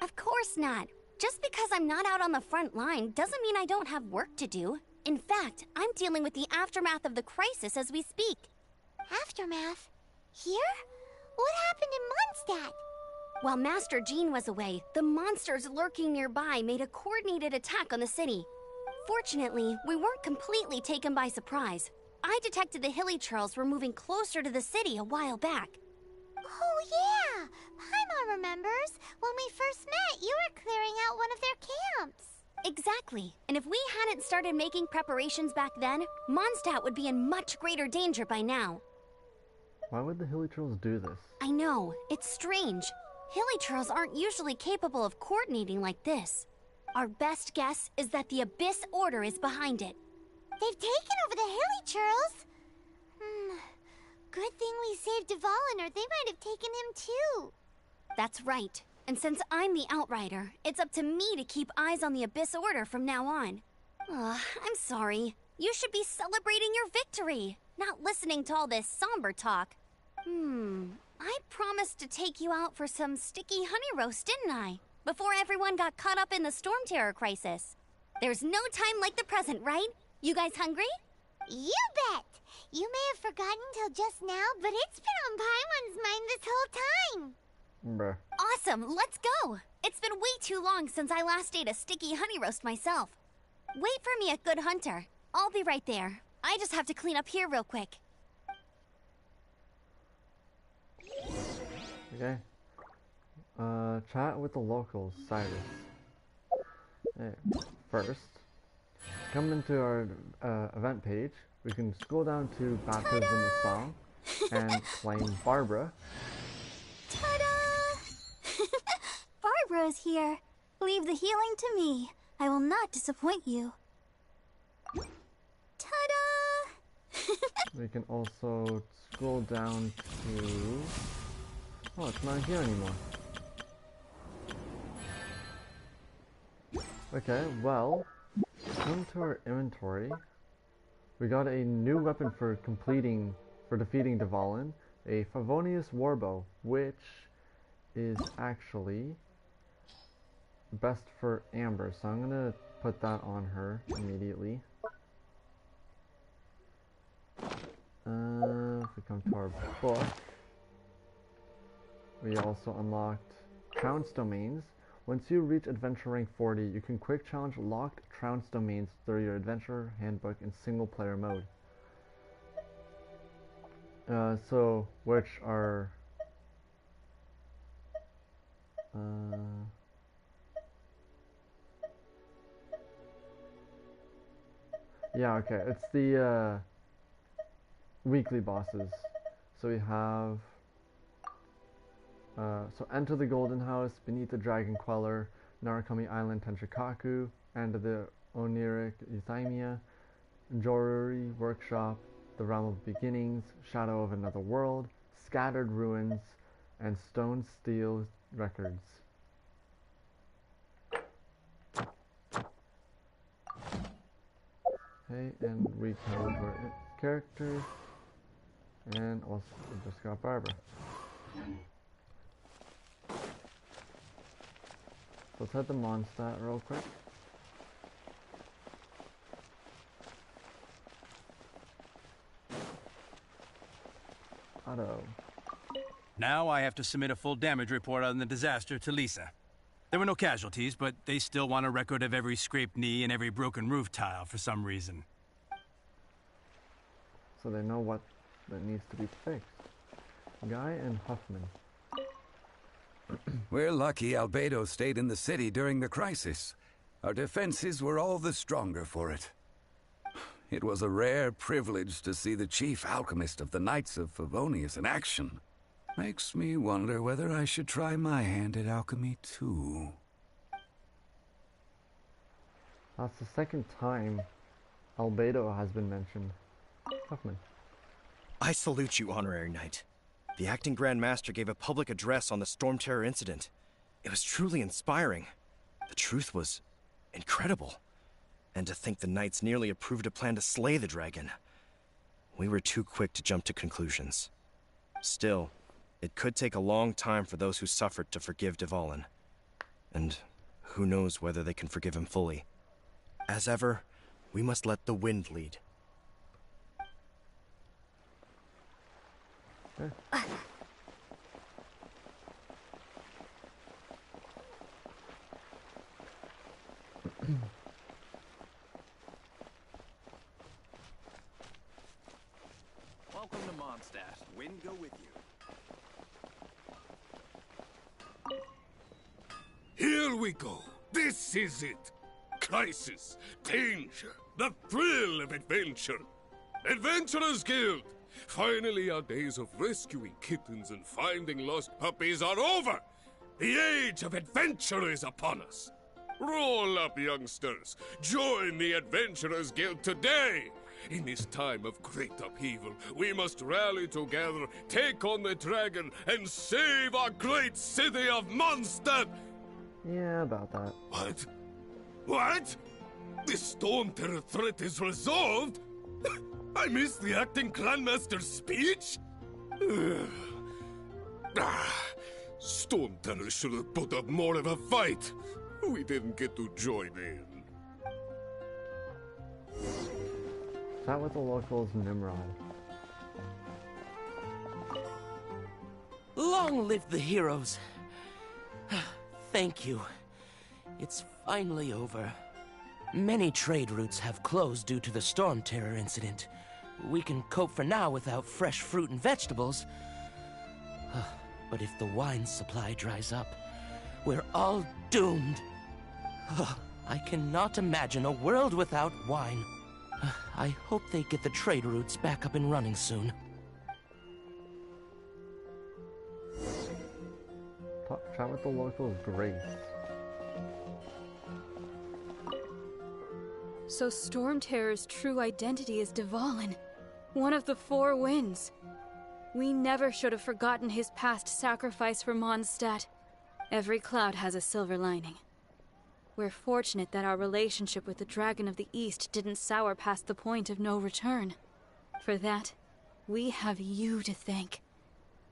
Of course not. Just because I'm not out on the front line doesn't mean I don't have work to do. In fact, I'm dealing with the aftermath of the crisis as we speak. Aftermath? Here? What happened in Mondstadt? While Master Jean was away, the monsters lurking nearby made a coordinated attack on the city. Fortunately, we weren't completely taken by surprise. I detected the Hilly Churls were moving closer to the city a while back. Oh, yeah! Paimon remembers. When we first met, you were clearing out one of their camps. Exactly. And if we hadn't started making preparations back then, Mondstadt would be in much greater danger by now. Why would the Hilly Trolls do this? I know. It's strange. Hilly Churls aren't usually capable of coordinating like this. Our best guess is that the Abyss Order is behind it. They've taken over the Hilly Churls. Good thing we saved Dvalin, or they might have taken him too. That's right. And since I'm the Outrider, it's up to me to keep eyes on the Abyss Order from now on. I'm sorry. You should be celebrating your victory, not listening to all this somber talk. I promised to take you out for some sticky honey roast, didn't I? Before everyone got caught up in the Storm Terror crisis. There's no time like the present, right? You guys hungry? You bet! You may have forgotten till just now, but it's been on Paimon's mind this whole time. Bruh. Awesome, let's go! It's been way too long since I last ate a sticky honey roast myself. Wait for me at Good Hunter. I'll be right there. I just have to clean up here real quick. Okay. Chat with the locals, Cyrus. Okay. First, come into our event page. We can scroll down to Baptism of Song and claim Barbara. Ta-da! Barbara is here. Leave the healing to me. I will not disappoint you. Ta-da! We can also scroll down to... Oh, it's not here anymore. Okay, well, come to our inventory. We got a new weapon for defeating Dvalin, a Favonius Warbow, which is actually best for Amber, so I'm gonna put that on her immediately. If we come to our book, we also unlocked Trounce Domains. Once you reach Adventure Rank 40, you can quick challenge locked Trounce Domains through your Adventure Handbook in single player mode. Which are... yeah, okay, it's the weekly bosses. So we have... so enter the Golden House, beneath the Dragon Queller, Narukami Island Tenshikaku, and the Oniric Euthymia, Joruri Workshop, the Realm of Beginnings, Shadow of Another World, Scattered Ruins, and Stone Steel Records. Okay, and we covered our characters, and also we just got Barbara. Let's hit the Mondstadt real quick. Auto. Now I have to submit a full damage report on the disaster to Lisa. There were no casualties, but they still want a record of every scraped knee and every broken roof tile for some reason. So they know what that needs to be fixed. Guy and Huffman. We're lucky Albedo stayed in the city during the crisis. Our defenses were all the stronger for it. It was a rare privilege to see the chief alchemist of the Knights of Favonius in action. Makes me wonder whether I should try my hand at alchemy too. That's the second time Albedo has been mentioned. Huffman. I salute you, Honorary Knight. The acting Grand Master gave a public address on the Storm Terror incident. It was truly inspiring. The truth was incredible. And to think the Knights nearly approved a plan to slay the dragon. We were too quick to jump to conclusions. Still, it could take a long time for those who suffered to forgive Dvalin. And who knows whether they can forgive him fully. As ever, we must let the wind lead. Okay. we go. This is it. Crisis, danger, the thrill of adventure. Adventurers Guild! Finally, our days of rescuing kittens and finding lost puppies are over! The age of adventure is upon us! Roll up, youngsters! Join the Adventurers Guild today! In this time of great upheaval, we must rally together, take on the dragon, and save our great city of Mondstadt! Yeah, about that. What? What? The Storm Terror threat is resolved? I missed the acting Grandmaster's speech? Storm Terror should have put up more of a fight. We didn't get to join in. Chat with the locals, Nimrod. Long live the heroes. Thank you. It's finally over. Many trade routes have closed due to the Storm Terror incident. We can cope for now without fresh fruit and vegetables. But if the wine supply dries up, we're all doomed. I cannot imagine a world without wine. I hope they get the trade routes back up and running soon. Chat with the locals, Grace. So Storm Terror's true identity is Dvalin, one of the Four Winds. We never should have forgotten his past sacrifice for Mondstadt. Every cloud has a silver lining. We're fortunate that our relationship with the Dragon of the East didn't sour past the point of no return. For that, we have you to thank.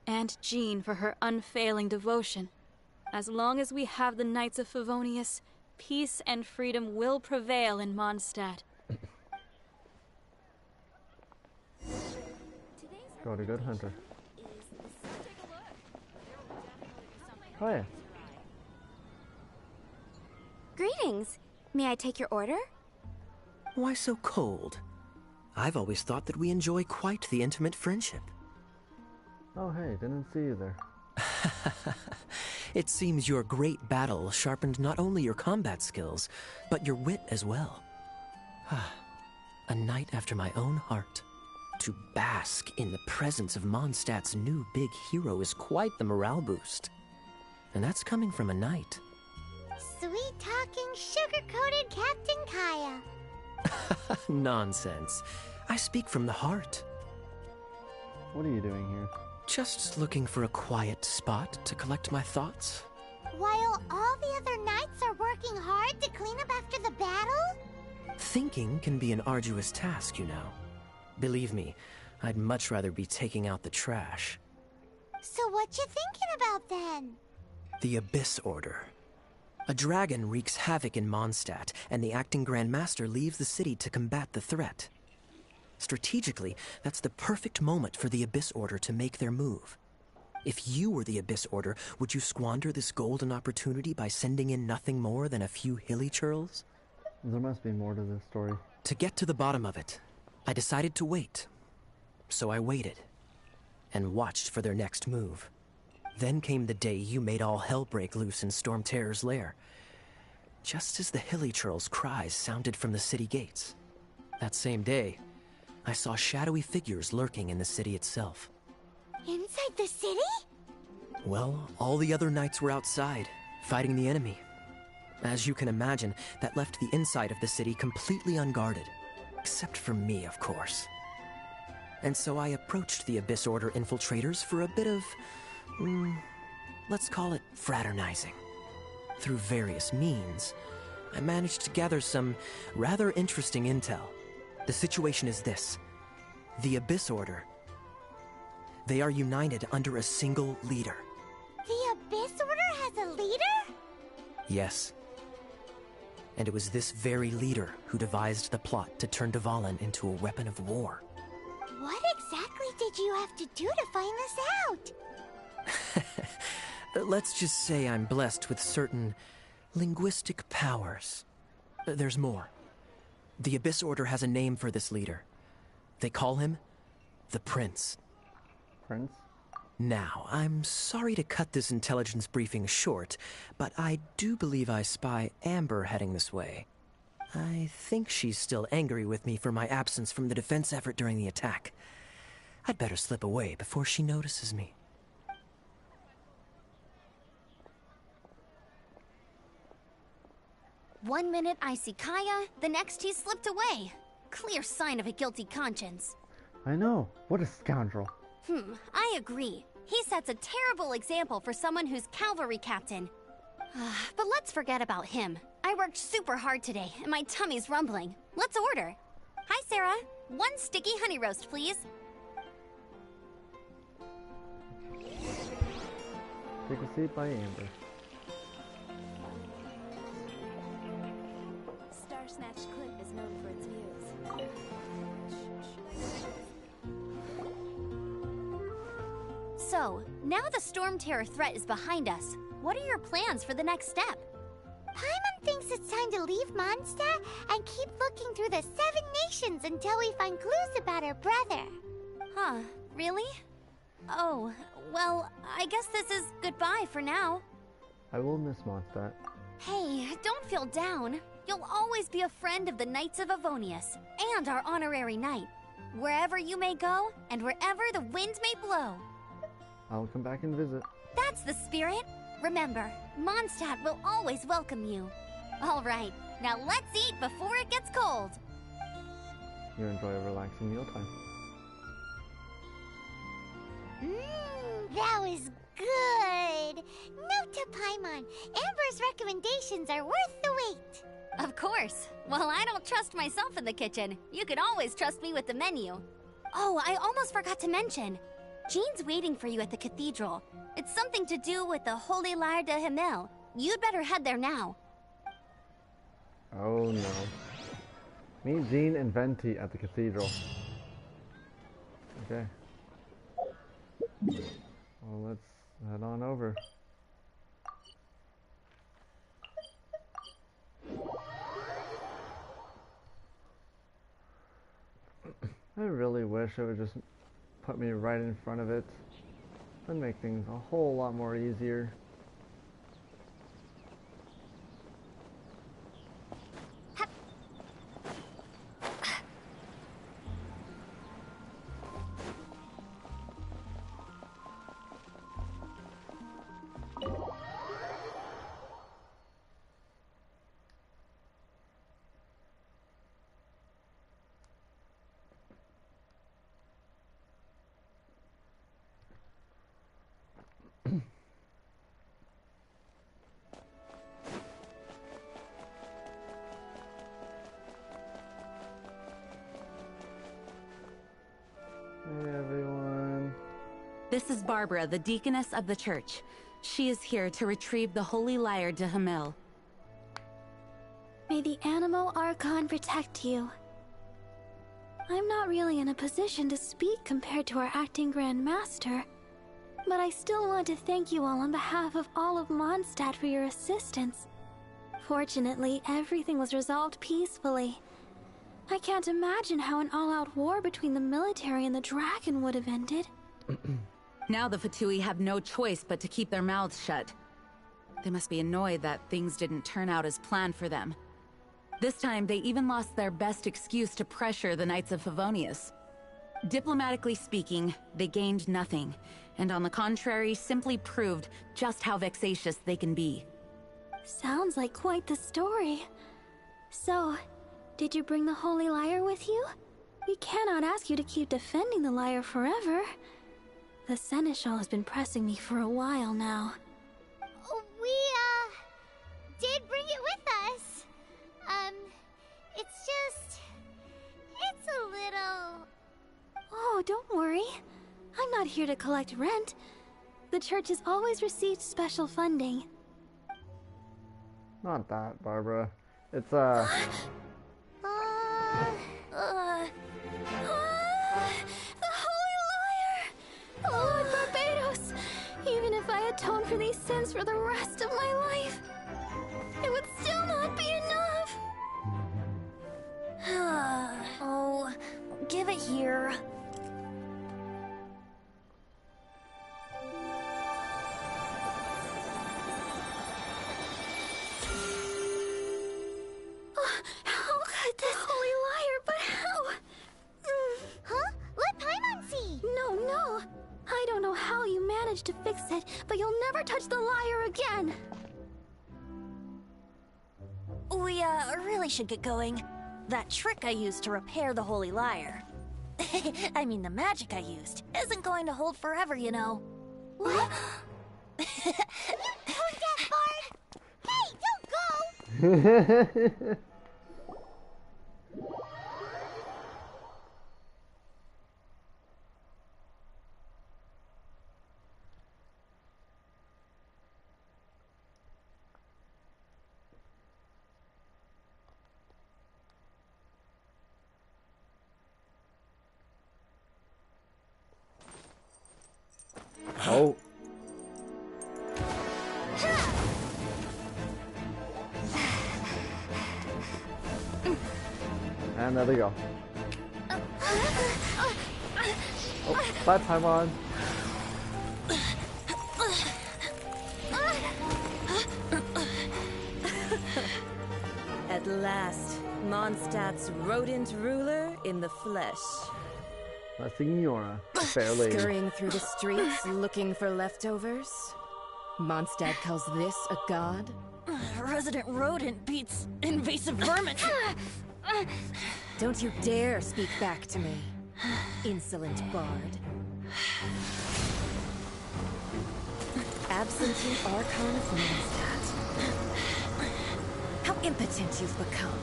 And Jean for her unfailing devotion. As long as we have the Knights of Favonius, peace and freedom will prevail in Mondstadt. Go to Good Hunter. Oh yeah. Greetings. May I take your order? Why so cold? I've always thought that we enjoy quite the intimate friendship. Oh hey, didn't see you there. It seems your great battle sharpened not only your combat skills, but your wit as well. A knight after my own heart. To bask in the presence of Mondstadt's new big hero is quite the morale boost. And that's coming from a knight. Sweet-talking, sugar-coated Captain Kaya. Nonsense. I speak from the heart. What are you doing here? Just looking for a quiet spot to collect my thoughts. While all the other knights are working hard to clean up after the battle? Thinking can be an arduous task, you know. Believe me, I'd much rather be taking out the trash. So what you thinking about then? The Abyss Order. A dragon wreaks havoc in Mondstadt, and the acting Grand Master leaves the city to combat the threat. Strategically, that's the perfect moment for the Abyss Order to make their move. If you were the Abyss Order, would you squander this golden opportunity by sending in nothing more than a few hilly churls? There must be more to this story. To get to the bottom of it, I decided to wait. So I waited, and watched for their next move. Then came the day you made all hell break loose in Storm Terror's lair. Just as the hilly churls' cries sounded from the city gates. That same day, I saw shadowy figures lurking in the city itself. Inside the city? Well, all the other knights were outside, fighting the enemy. As you can imagine, that left the inside of the city completely unguarded. Except for me, of course. And so I approached the Abyss Order infiltrators for a bit of, let's call it fraternizing. Through various means, I managed to gather some rather interesting intel. The situation is this. The Abyss Order. They are united under a single leader. The Abyss Order has a leader? Yes. And it was this very leader who devised the plot to turn Dvalin into a weapon of war. What exactly did you have to do to find this out? Let's just say I'm blessed with certain linguistic powers. There's more. The Abyss Order has a name for this leader. They call him the Prince. Prince? Now, I'm sorry to cut this intelligence briefing short, but I do believe I spy Amber heading this way. I think she's still angry with me for my absence from the defense effort during the attack. I'd better slip away before she notices me. One minute I see Kaya, the next he slipped away. Clear sign of a guilty conscience. I know. What a scoundrel. I agree. He sets a terrible example for someone who's cavalry captain. But let's forget about him. I worked super hard today, and my tummy's rumbling. Let's order. Hi, Sarah. 1 sticky honey roast, please. Take a seat by Amber. Star Snatch Cliff is known for its views. So, now the Storm Terror threat is behind us. What are your plans for the next step? Paimon thinks it's time to leave Mondstadt and keep looking through the 7 nations until we find clues about her brother. Huh, really? Oh, well, I guess this is goodbye for now. I will miss Mondstadt. Hey, don't feel down. You'll always be a friend of the Knights of Avonius, and our honorary knight. Wherever you may go, and wherever the wind may blow. I'll come back and visit. That's the spirit. Remember, Mondstadt will always welcome you. All right, now let's eat before it gets cold. You enjoy a relaxing mealtime. That was good. Note to Paimon, Amber's recommendations are worth the wait. Of course. Well, I don't trust myself in the kitchen. You can always trust me with the menu. Oh, I almost forgot to mention. Jean's waiting for you at the cathedral. It's something to do with the Holy Lyre de Himmel. You'd better head there now. Oh no. Meet Jean and Venti at the cathedral. Okay. Well, let's head on over. I really wish it would just put me right in front of it. That'd make things a whole lot more easier. Hey everyone. This is Barbara, the deaconess of the church. She is here to retrieve the Holy Lyre de Himmel. May the Animo Archon protect you. I'm not really in a position to speak compared to our acting Grand Master, but I still want to thank you all on behalf of all of Mondstadt for your assistance. Fortunately, everything was resolved peacefully. I can't imagine how an all-out war between the military and the dragon would have ended. Now the Fatui have no choice but to keep their mouths shut. They must be annoyed that things didn't turn out as planned for them. This time, they even lost their best excuse to pressure the Knights of Favonius. Diplomatically speaking, they gained nothing, and on the contrary, simply proved just how vexatious they can be. Sounds like quite the story. So, did you bring the Holy Lyre with you? We cannot ask you to keep defending the lyre forever. The Seneschal has been pressing me for a while now. We, did bring it with us. It's a little... Oh, don't worry. I'm not here to collect rent. The church has always received special funding. Not that, Barbara. It's, The Holy Lyre! Lord Barbados! Even if I atone for these sins for the rest of my life, it would still not be enough! Oh, give it here. managed to fix it, but you'll never touch the lyre again. We, really should get going. That trick I used to repair the Holy Lyre. I mean, the magic I used isn't going to hold forever, you know. What? You tone deaf, Bard! Hey, don't go! Oh. And there they go. Oh, bye, Paimon. At last, Mondstadt's rodent ruler in the flesh. La Signora, a fair lady. Scurrying through the streets looking for leftovers? Mondstadt calls this a god? Resident rodent beats invasive vermin. Don't you dare speak back to me, insolent bard. Absentee Archon of Mondstadt. How impotent you've become.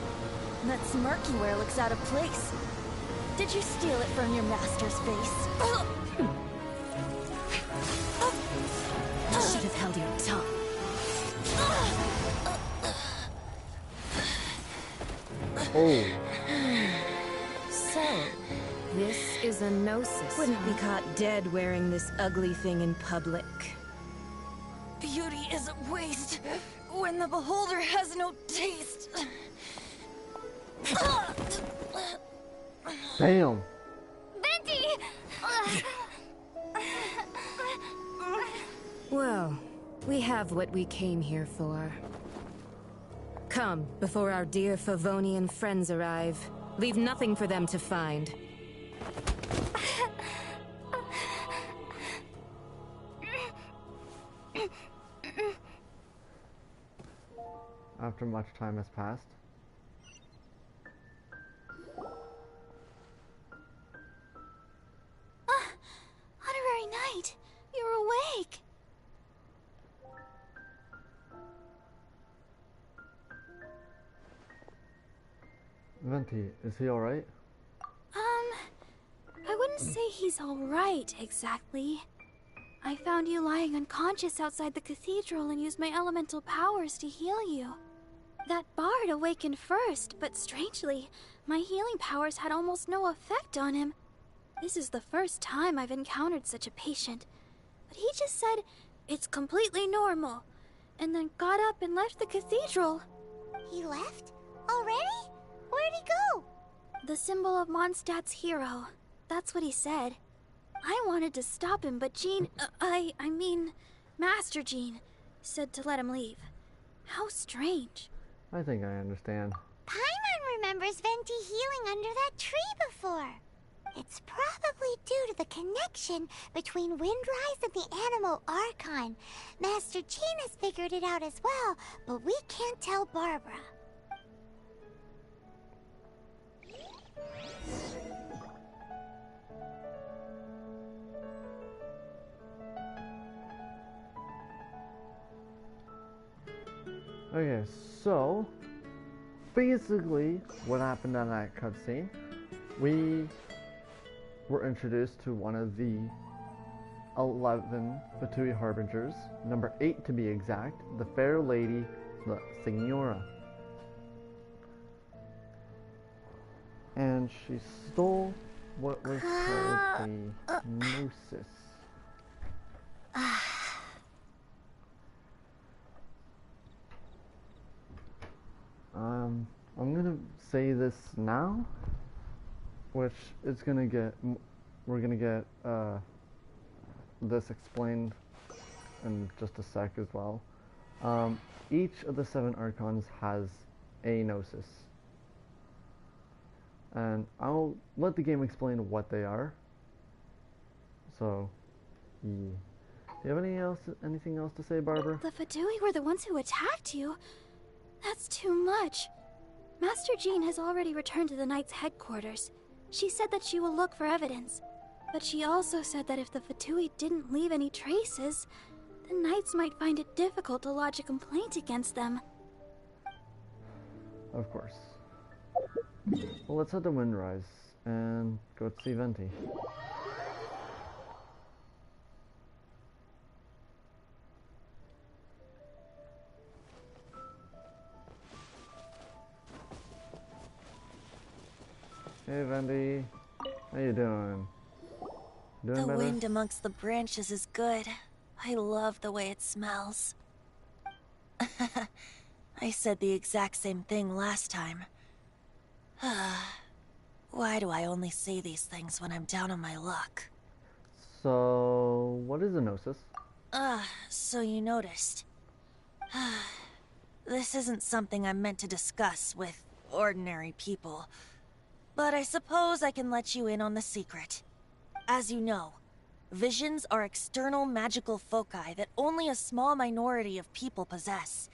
That smirk you wear looks out of place. Did you steal it from your master's face? You should have held your tongue. Oh. So, this is a gnosis. Wouldn't be caught dead wearing this ugly thing in public. Beauty is a waste when the beholder has no taste. Damn. Venti! Well, we have what we came here for. Come, before our dear Favonian friends arrive. Leave nothing for them to find. After much time has passed. Honorary Knight, you're awake. Venti, is he alright? I wouldn't say he's alright, exactly. I found you lying unconscious outside the cathedral and used my elemental powers to heal you. That bard awakened first, but strangely, my healing powers had almost no effect on him. This is the first time I've encountered such a patient. But he just said, it's completely normal, and then got up and left the cathedral. He left? Already? Where'd he go? The symbol of Mondstadt's hero. That's what he said. I wanted to stop him, but Jean, I mean, Master Jean, said to let him leave. How strange. I think I understand. Paimon remembers Venti healing under that tree before. It's probably due to the connection between Windrise and the Animal Archon. Master Jean has figured it out as well, but we can't tell Barbara. Okay, so basically what happened on that cutscene, we were introduced to one of the 11 Fatui Harbingers, number 8 to be exact, the fair lady, the Signora. And she stole what was called the Gnosis. I'm gonna say this now, which is gonna get, we're gonna get this explained in just a sec as well. Each of the 7 Archons has a Gnosis. And I'll let the game explain what they are. So, yeah. Do you have anything else to say, Barbara? The Fatui were the ones who attacked you? That's too much. Master Jean has already returned to the Knight's headquarters. She said that she will look for evidence. But she also said that if the Fatui didn't leave any traces, the Knights might find it difficult to lodge a complaint against them. Of course. Well, let's head to Windrise and go to see Venti. Hey, Venti. How you doing? Doing The better? wind amongst the branches is good. I love the way it smells. I said the exact same thing last time. Why do I only say these things when I'm down on my luck? So, what is a gnosis? So you noticed. This isn't something I'm meant to discuss with ordinary people. But I suppose I can let you in on the secret. As you know, visions are external magical foci that only a small minority of people possess.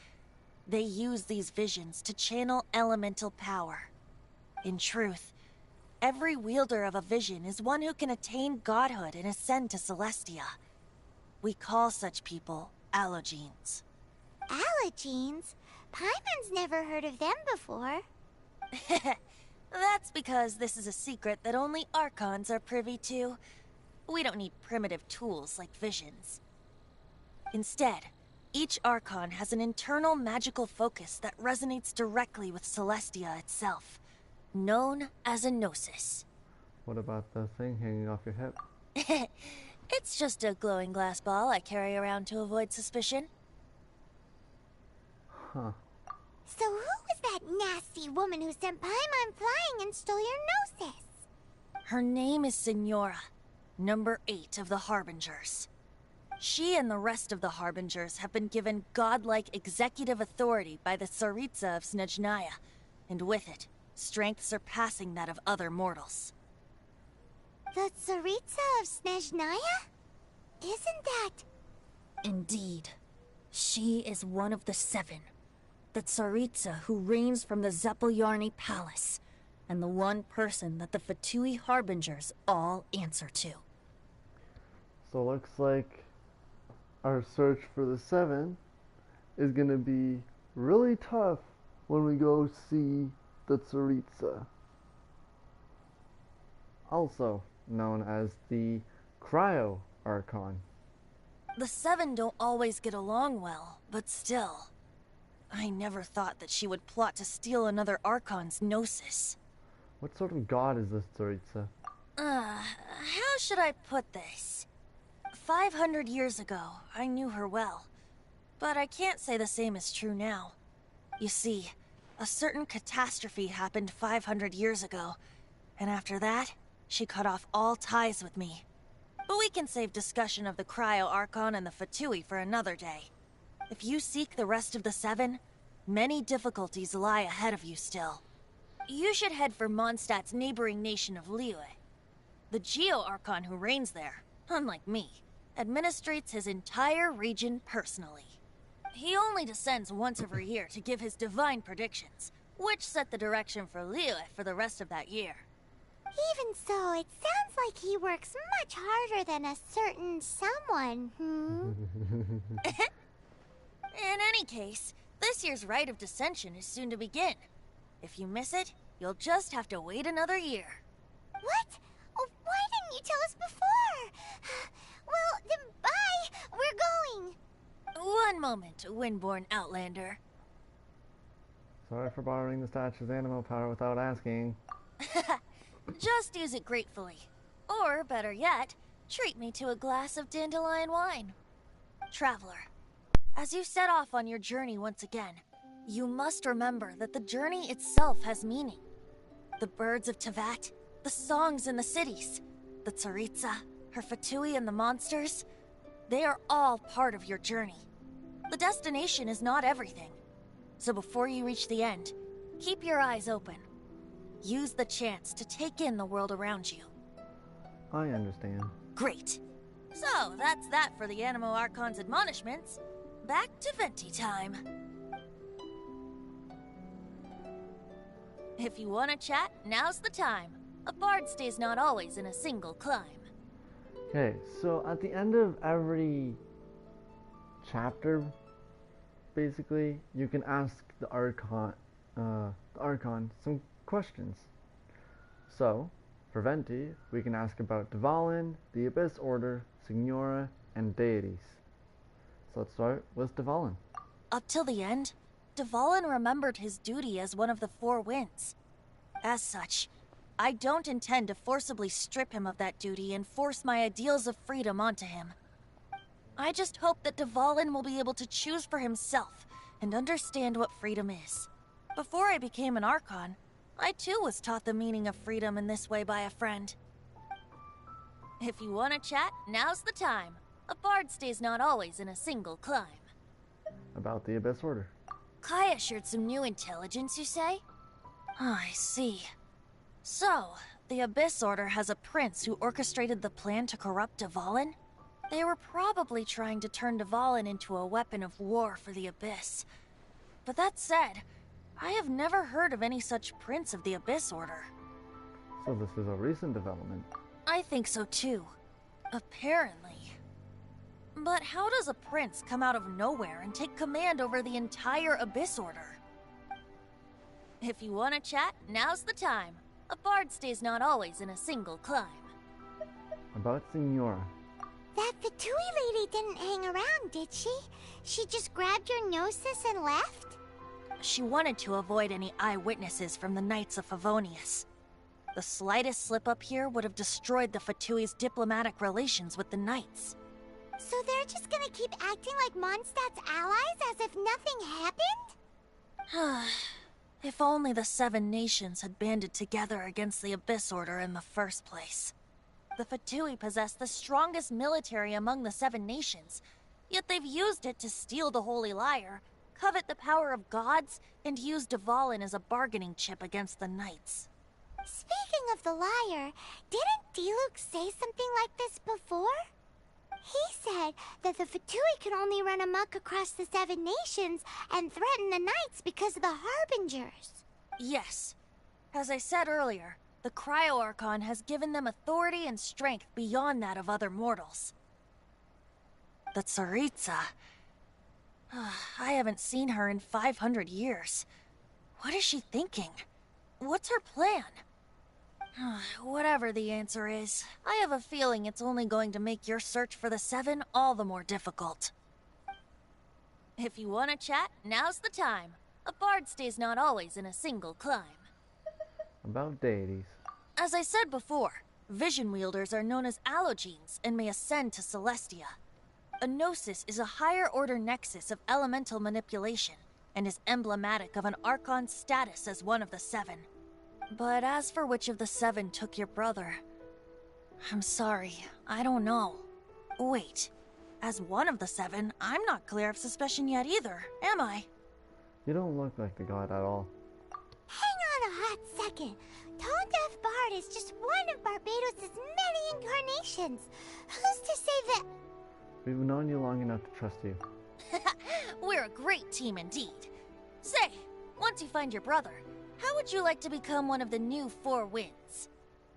They use these visions to channel elemental power. In truth, every wielder of a vision is one who can attain godhood and ascend to Celestia. We call such people allogenes. Allogenes? Paimon's never heard of them before. That's because this is a secret that only Archons are privy to. We don't need primitive tools like visions. Instead, each Archon has an internal magical focus that resonates directly with Celestia itself, known as a gnosis. What about the thing hanging off your hip? It's just a glowing glass ball I carry around to avoid suspicion. Huh. So who was that nasty woman who sent Paimon flying and stole your gnosis? Her name is Signora, number 8 of the Harbingers. She and the rest of the Harbingers have been given godlike executive authority by the Tsaritsa of Snezhnaya, and with it, strength surpassing that of other mortals. The Tsaritsa of Snezhnaya? Isn't that... Indeed. She is one of the 7. The Tsaritsa who reigns from the Zepelyarny Palace, and the one person that the Fatui Harbingers all answer to. So looks like our search for the 7 is gonna be really tough when we go see the Tsaritsa. Also known as the Cryo Archon. The 7 don't always get along well, but still. I never thought that she would plot to steal another Archon's gnosis. What sort of god is this Tsaritsa? How should I put this? 500 years ago, I knew her well. But I can't say the same is true now. You see, a certain catastrophe happened 500 years ago, and after that, she cut off all ties with me. But we can save discussion of the Cryo Archon and the Fatui for another day. If you seek the rest of the 7, many difficulties lie ahead of you still. You should head for Mondstadt's neighboring nation of Liyue. The Geo-Archon who reigns there, unlike me, administrates his entire region personally. He only descends once every year to give his divine predictions, which set the direction for Liyue for the rest of that year. Even so, it sounds like he works much harder than a certain someone, In any case, this year's Rite of Descension is soon to begin. If you miss it, you'll just have to wait another year. What? Oh, why didn't you tell us before? Well, then bye! We're going! One moment, Windborn Outlander. Sorry for borrowing the statue's animal power without asking. Just use it gratefully. Or, better yet, treat me to a glass of dandelion wine. Traveler, as you set off on your journey once again, you must remember that the journey itself has meaning. The birds of Tevat, the songs in the cities, the Tsaritsa, her Fatui and the monsters, they are all part of your journey. The destination is not everything. So before you reach the end, keep your eyes open. Use the chance to take in the world around you. I understand. Great. So, that's that for the Animo Archon's admonishments. Back to Venti time. If you want to chat, now's the time. A bard stays not always in a single climb. Okay, so at the end of every chapter, basically, you can ask the Archon some questions. So, for Venti, we can ask about Dvalin, the Abyss Order, Signora, and deities. So let's start with Dvalin. Up till the end, Dvalin remembered his duty as one of the Four Winds. As such, I don't intend to forcibly strip him of that duty and force my ideals of freedom onto him. I just hope that Dvalin will be able to choose for himself and understand what freedom is. Before I became an Archon, I too was taught the meaning of freedom in this way by a friend. If you want to chat, now's the time. A bard stays not always in a single climb. About the Abyss Order. Kaya shared some new intelligence, you say? Oh, I see. So, the Abyss Order has a prince who orchestrated the plan to corrupt Dvalin? They were probably trying to turn Dvalin into a weapon of war for the Abyss. But that said, I have never heard of any such prince of the Abyss Order. So this is a recent development. I think so too. Apparently. But how does a prince come out of nowhere and take command over the entire Abyss Order? If you want to chat, now's the time. A bard stays not always in a single climb. About Signora. That Fatui lady didn't hang around, did she? She just grabbed your gnosis and left? She wanted to avoid any eyewitnesses from the Knights of Favonius. The slightest slip-up here would have destroyed the Fatui's diplomatic relations with the Knights. So they're just gonna keep acting like Mondstadt's allies as if nothing happened? If only the Seven Nations had banded together against the Abyss Order in the first place. The Fatui possess the strongest military among the Seven Nations, yet they've used it to steal the Holy Lyre, covet the power of gods, and use Dvalin as a bargaining chip against the Knights. Speaking of the Lyre, didn't Diluc say something like this before? He said that the Fatui could only run amok across the Seven Nations and threaten the Knights because of the Harbingers. Yes. As I said earlier, the Cryo-Archon has given them authority and strength beyond that of other mortals. The Tsaritsa... I haven't seen her in 500 years. What is she thinking? What's her plan? Whatever the answer is, I have a feeling it's only going to make your search for the Seven all the more difficult. If you want to chat, now's the time. A bard stays not always in a single climb. About deities. As I said before, vision wielders are known as allogenes and may ascend to Celestia. A gnosis is a higher-order nexus of elemental manipulation and is emblematic of an Archon's status as one of the Seven. But as for which of the Seven took your brother, I'm sorry, I don't know. Wait, as one of the Seven, I'm not clear of suspicion yet either, am I? You don't look like the god at all. Hang on a hot second. Tone Deaf Bard is just one of Barbados' many incarnations. Who's to say that... We've known you long enough to trust you. We're a great team indeed. Say, once you find your brother, how would you like to become one of the new Four Winds?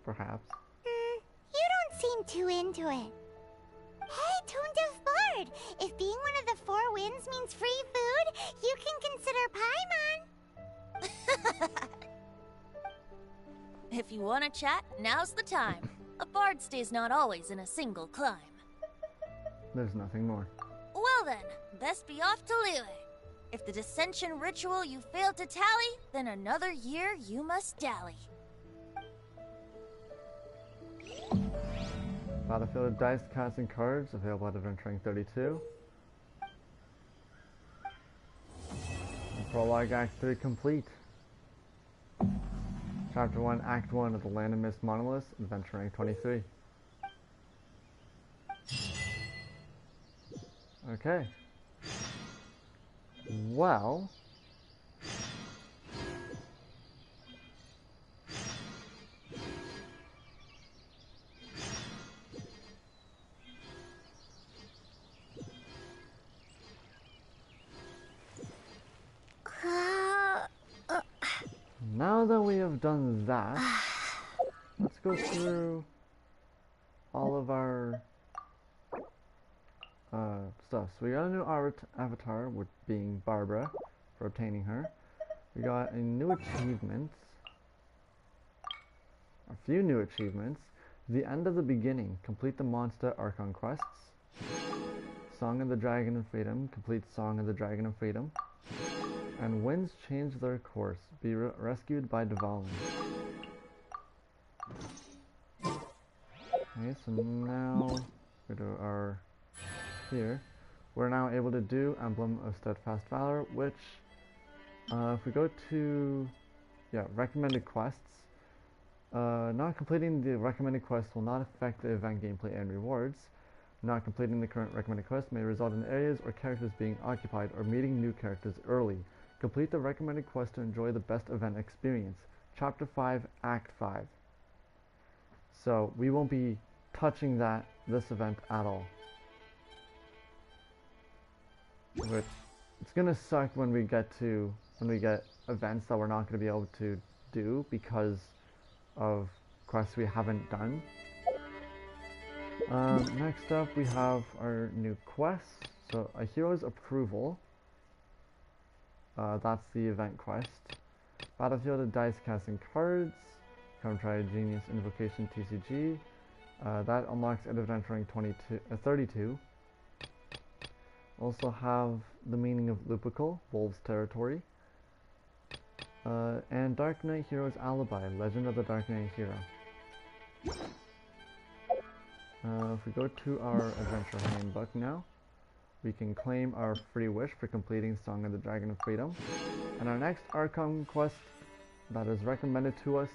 Perhaps. You don't seem too into it. Hey, Tone Deaf Bard! If being one of the Four Winds means free food, you can consider Paimon. If you want to chat, now's the time. A bard stays not always in a single climb. There's nothing more. Well then, best be off to Liyue. If the dissension ritual you failed to tally, then another year you must dally. Battlefield of Dice, Cards, and Cards, available at Adventuring 32. And Prologue Act 3 complete. Chapter 1, Act 1 of the Land of Mist Monoliths, Adventuring 23. Okay. Well... we've done that, let's go through all of our stuff. So we got a new avatar, with being Barbara, for obtaining her. We got a new achievement, a few new achievements. The End of the Beginning, complete the Mondstadt Archon quests. Song of the Dragon of Freedom, complete Song of the Dragon of Freedom. And winds change their course, be rescued by Dvalin. Okay, so now we do our here. We're now able to do Emblem of Steadfast Valor, which if we go to recommended quests, not completing the recommended quest will not affect the event gameplay and rewards. Not completing the current recommended quest may result in areas or characters being occupied or meeting new characters early. Complete the recommended quest to enjoy the best event experience. Chapter 5, Act 5. So we won't be touching this event at all. But it's gonna suck when we get events that we're not gonna be able to do because of quests we haven't done. Next up, we have our new quests. So, a hero's approval. That's the event quest. Battlefield of dice casting cards. Come try a genius invocation TCG. That unlocks adventure rank 32. Also have the meaning of Lupical, Wolves Territory. And Dark Knight Hero's Alibi, Legend of the Dark Knight Hero. If we go to our adventure handbook now, we can claim our free wish for completing Song of the Dragon of Freedom. And our next Archon quest that is recommended to us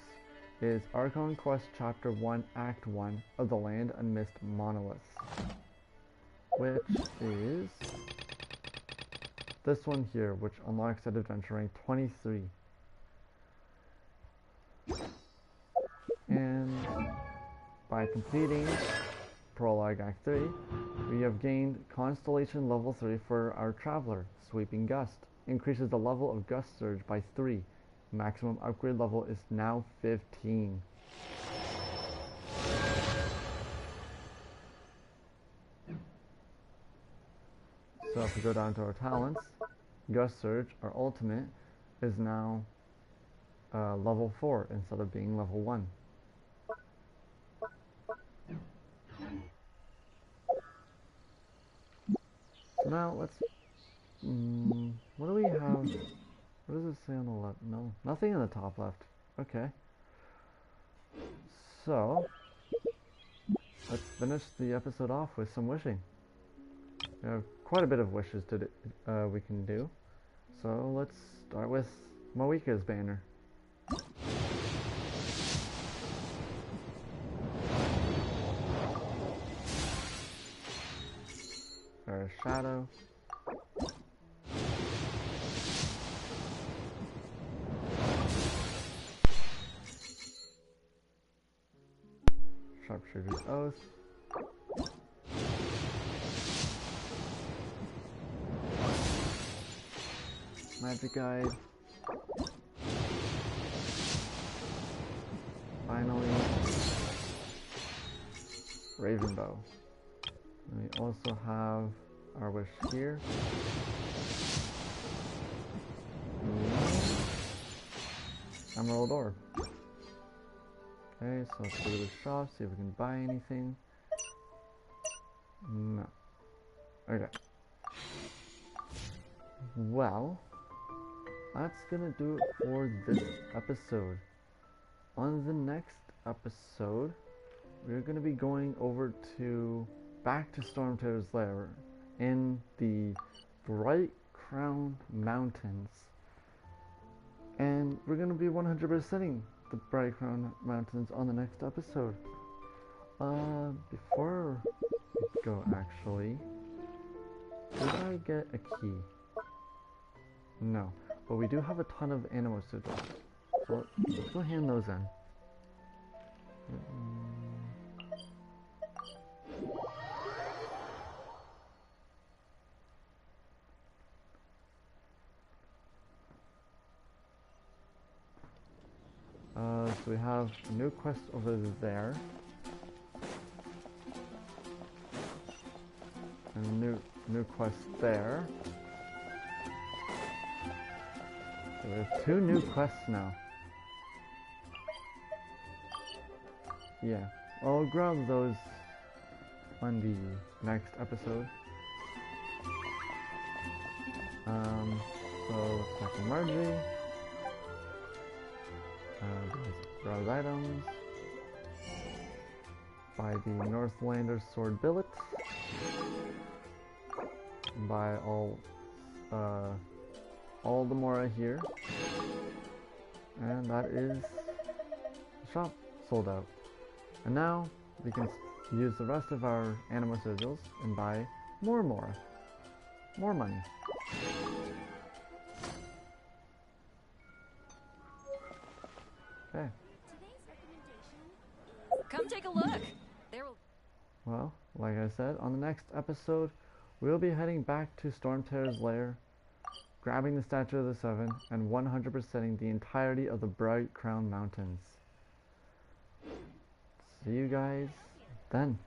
is Archon Quest Chapter 1, Act 1 of the Land and Mist Monoliths, which is this one here, which unlocks at adventure rank 23. And by completing Prologue Act 3, we have gained Constellation level 3 for our Traveler, Sweeping Gust. Increases the level of Gust Surge by 3. Maximum upgrade level is now 15. So if we go down to our talents, Gust Surge, our ultimate, is now level 4 instead of being level 1. So now let's, what do we have? What does it say on the left? No, nothing in the top left. Okay. So, let's finish the episode off with some wishing. We have quite a bit of wishes we can do. So let's start with Moika's banner. Our shadow. Sharpshooter's Oath. Magic Guide. Finally, Ravenbow. And we also have our wish here. Emerald Orb. Okay, so let's go to the shop, see if we can buy anything. No. Okay. Well, that's gonna do it for this episode. On the next episode, we're gonna be going over back to Stormterror's lair in the Bright Crown Mountains. And we're gonna be 100%ing the Bright Crown Mountains on the next episode. Before we go, actually, did I get a key? No, but we do have a ton of animals to drop. So let's go hand those in. so we have a new quest over there. And a new quest there. So we have 2 new quests now. Yeah, I'll grab those on the next episode. So let's talk to Marjorie. Browse items. Buy the Northlander sword billet. Buy all the Mora here. And that is the shop sold out. And now we can use the rest of our Anima Sigils and buy more Mora. More money. Okay. Come take a look. Well, like I said, on the next episode, we'll be heading back to Stormterror's lair, grabbing the Statue of the Seven, and 100%ing the entirety of the Bright Crown Mountains. See you guys then.